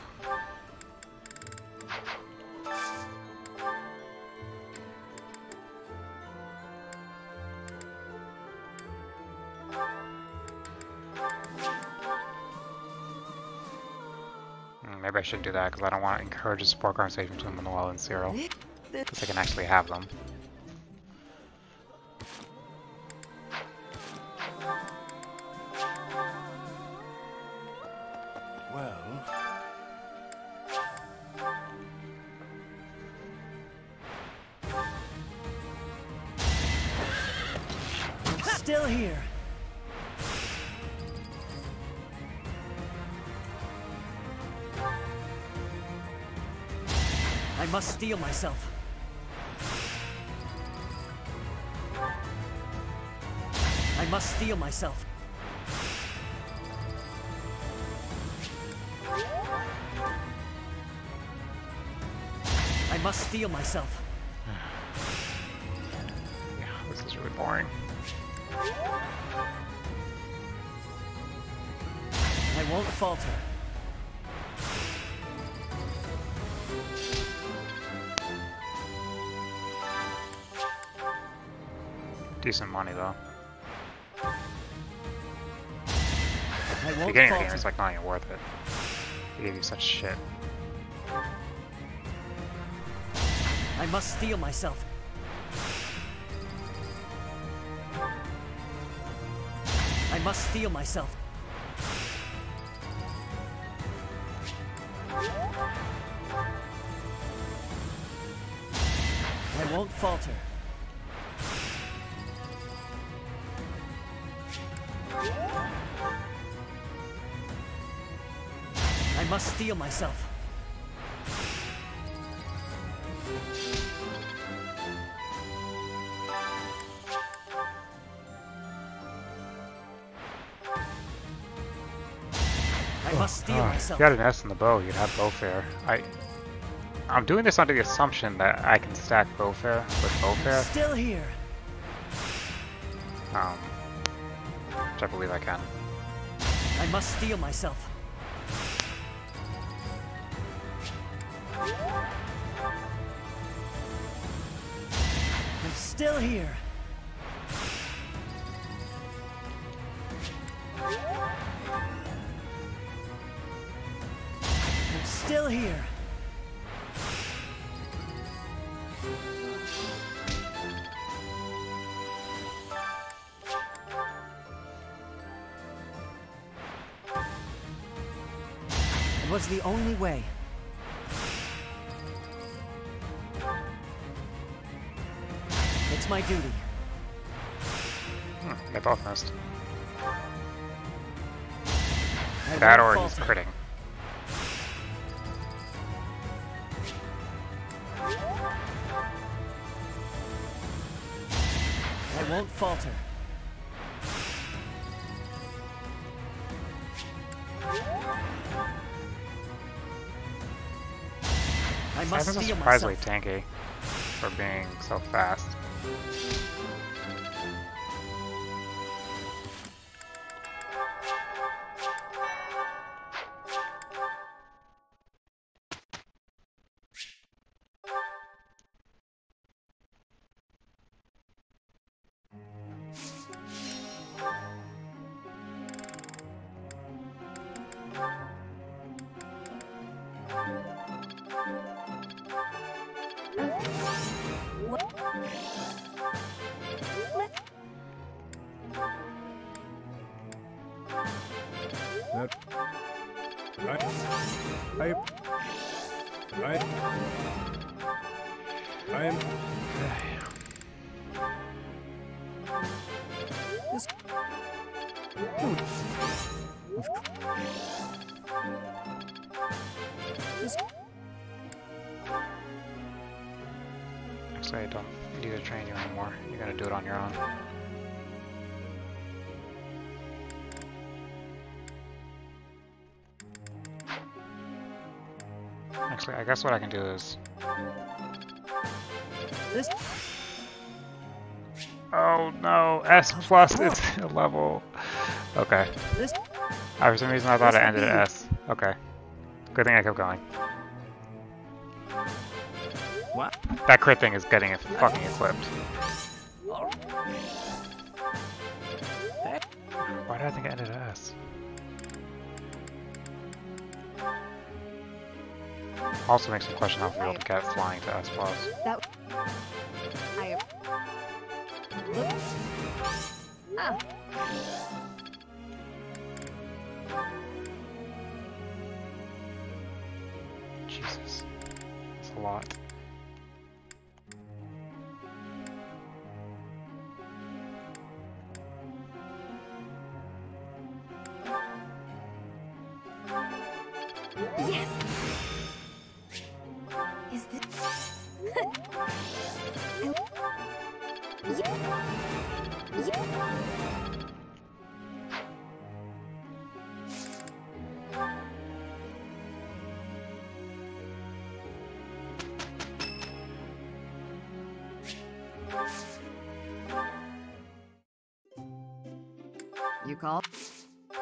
Maybe I shouldn't do that because I don't want to encourage a support conversation between Manuel and Cyril. Because they can actually have them. Well... I'm still here. I must steel myself. I must steel myself. I must steel myself. Yeah, this is really boring. I won't falter. Decent money though. I The won't beginning of the falter. game is like not even worth it. They gave you such shit. I must steel myself. I must steel myself. I won't falter. I must steel myself. I must steel myself. If you had an S in the bow, you'd have bowfare. I'm doing this under the assumption that I can stack bowfare with bowfare. Still here. Which I believe I can. I must steel myself. I'm still here. I'm still here. It was the only way. It's my duty. They both missed. That or he's critting. I won't falter. I must This is steel surprisingly myself. tanky for being so fast. I am. Actually, I don't need to train you anymore. You're gonna do it on your own. Actually, I guess what I can do is... Oh no, S plus is a level. Okay. For some reason I thought it ended at S. Okay. Good thing I kept going. What? That crit thing is getting it fucking equipped. Why did I think it ended at S? Also makes me question how real to get flying to S plus. Jesus. That's a lot. Yes! Is this... You called?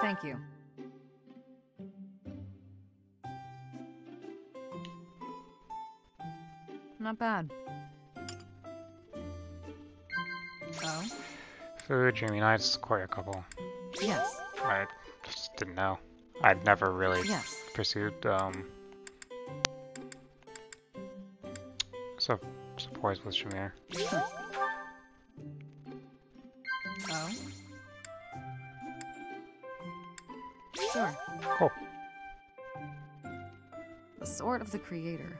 Thank you. Not bad. Oh? Food, dreamy nights, quite a couple. Yes. I just didn't know. I'd never really pursued supports with Shamir. Oh? Sure. Cool. The Sword of the Creator.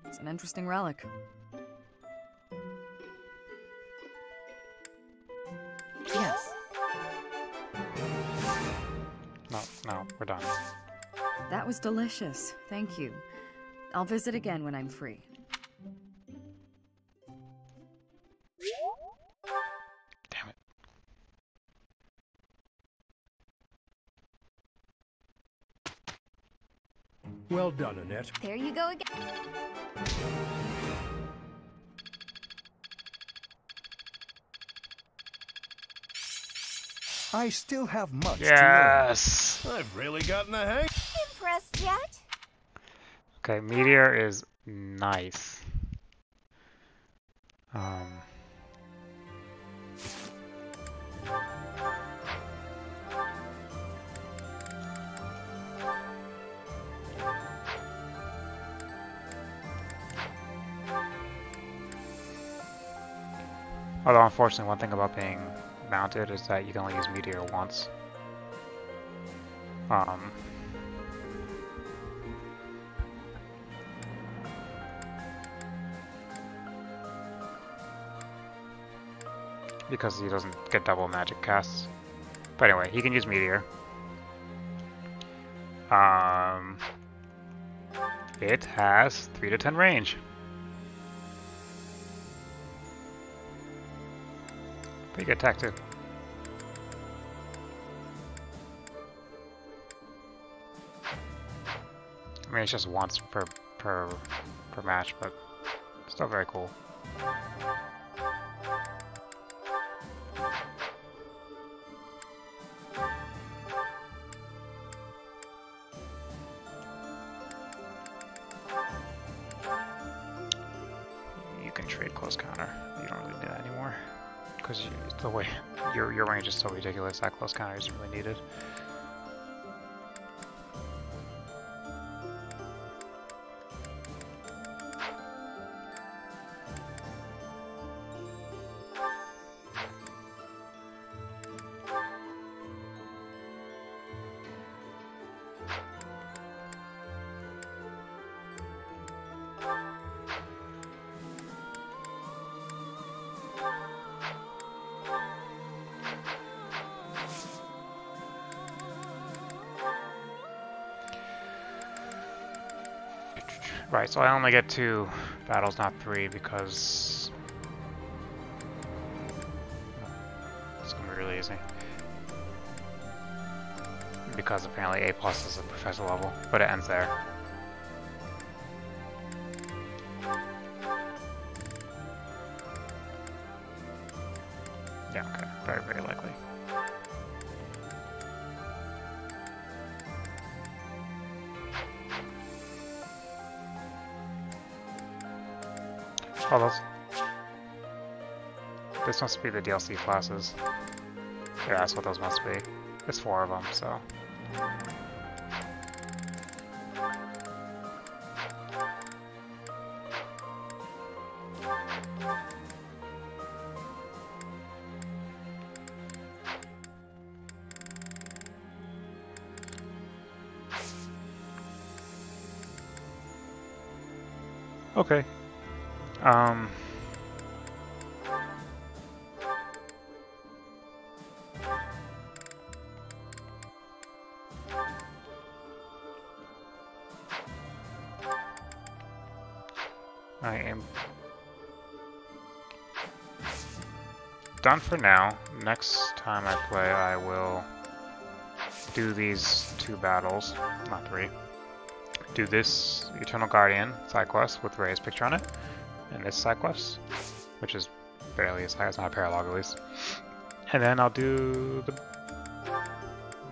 It's an interesting relic. Yes. No, we're done. That was delicious. Thank you. I'll visit again when I'm free. Damn it. Well done, Annette. There you go again. I still have much Yes! to learn. I've really gotten the hang. Impressed yet? Okay, Meteor is nice. Although unfortunately one thing about being mounted is that you can only use Meteor once. Because he doesn't get double magic casts. But anyway, he can use Meteor. It has 3 to 10 range. Pretty good attack too. I mean, it's just once per match, but still very cool. You can trade close counter. You don't really need that anymore because the way your range is so ridiculous. That close counter isn't really needed. Right, so I only get 2 battles, not 3, because it's gonna be really easy. Because apparently A+ is a professor level, but it ends there. Yeah, okay, very, very likely. Oh, those... This must be the DLC classes. Yeah, that's what those must be. There's 4 of them, so... Okay. I am done for now. Next time I play, I will do these 2 battles, not 3. Do this Eternal Guardian side quest with Rey's picture on it, and this side quest, which is barely as high, it's not a paralog at least. And then I'll do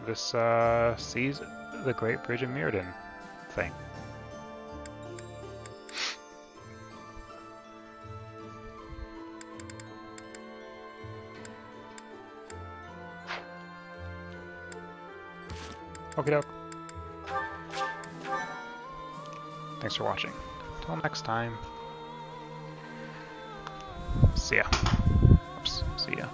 this Seize the Great Bridge of Mirrodin thing. Okie doke. Thanks for watching. Until next time. See ya. Oops. See ya.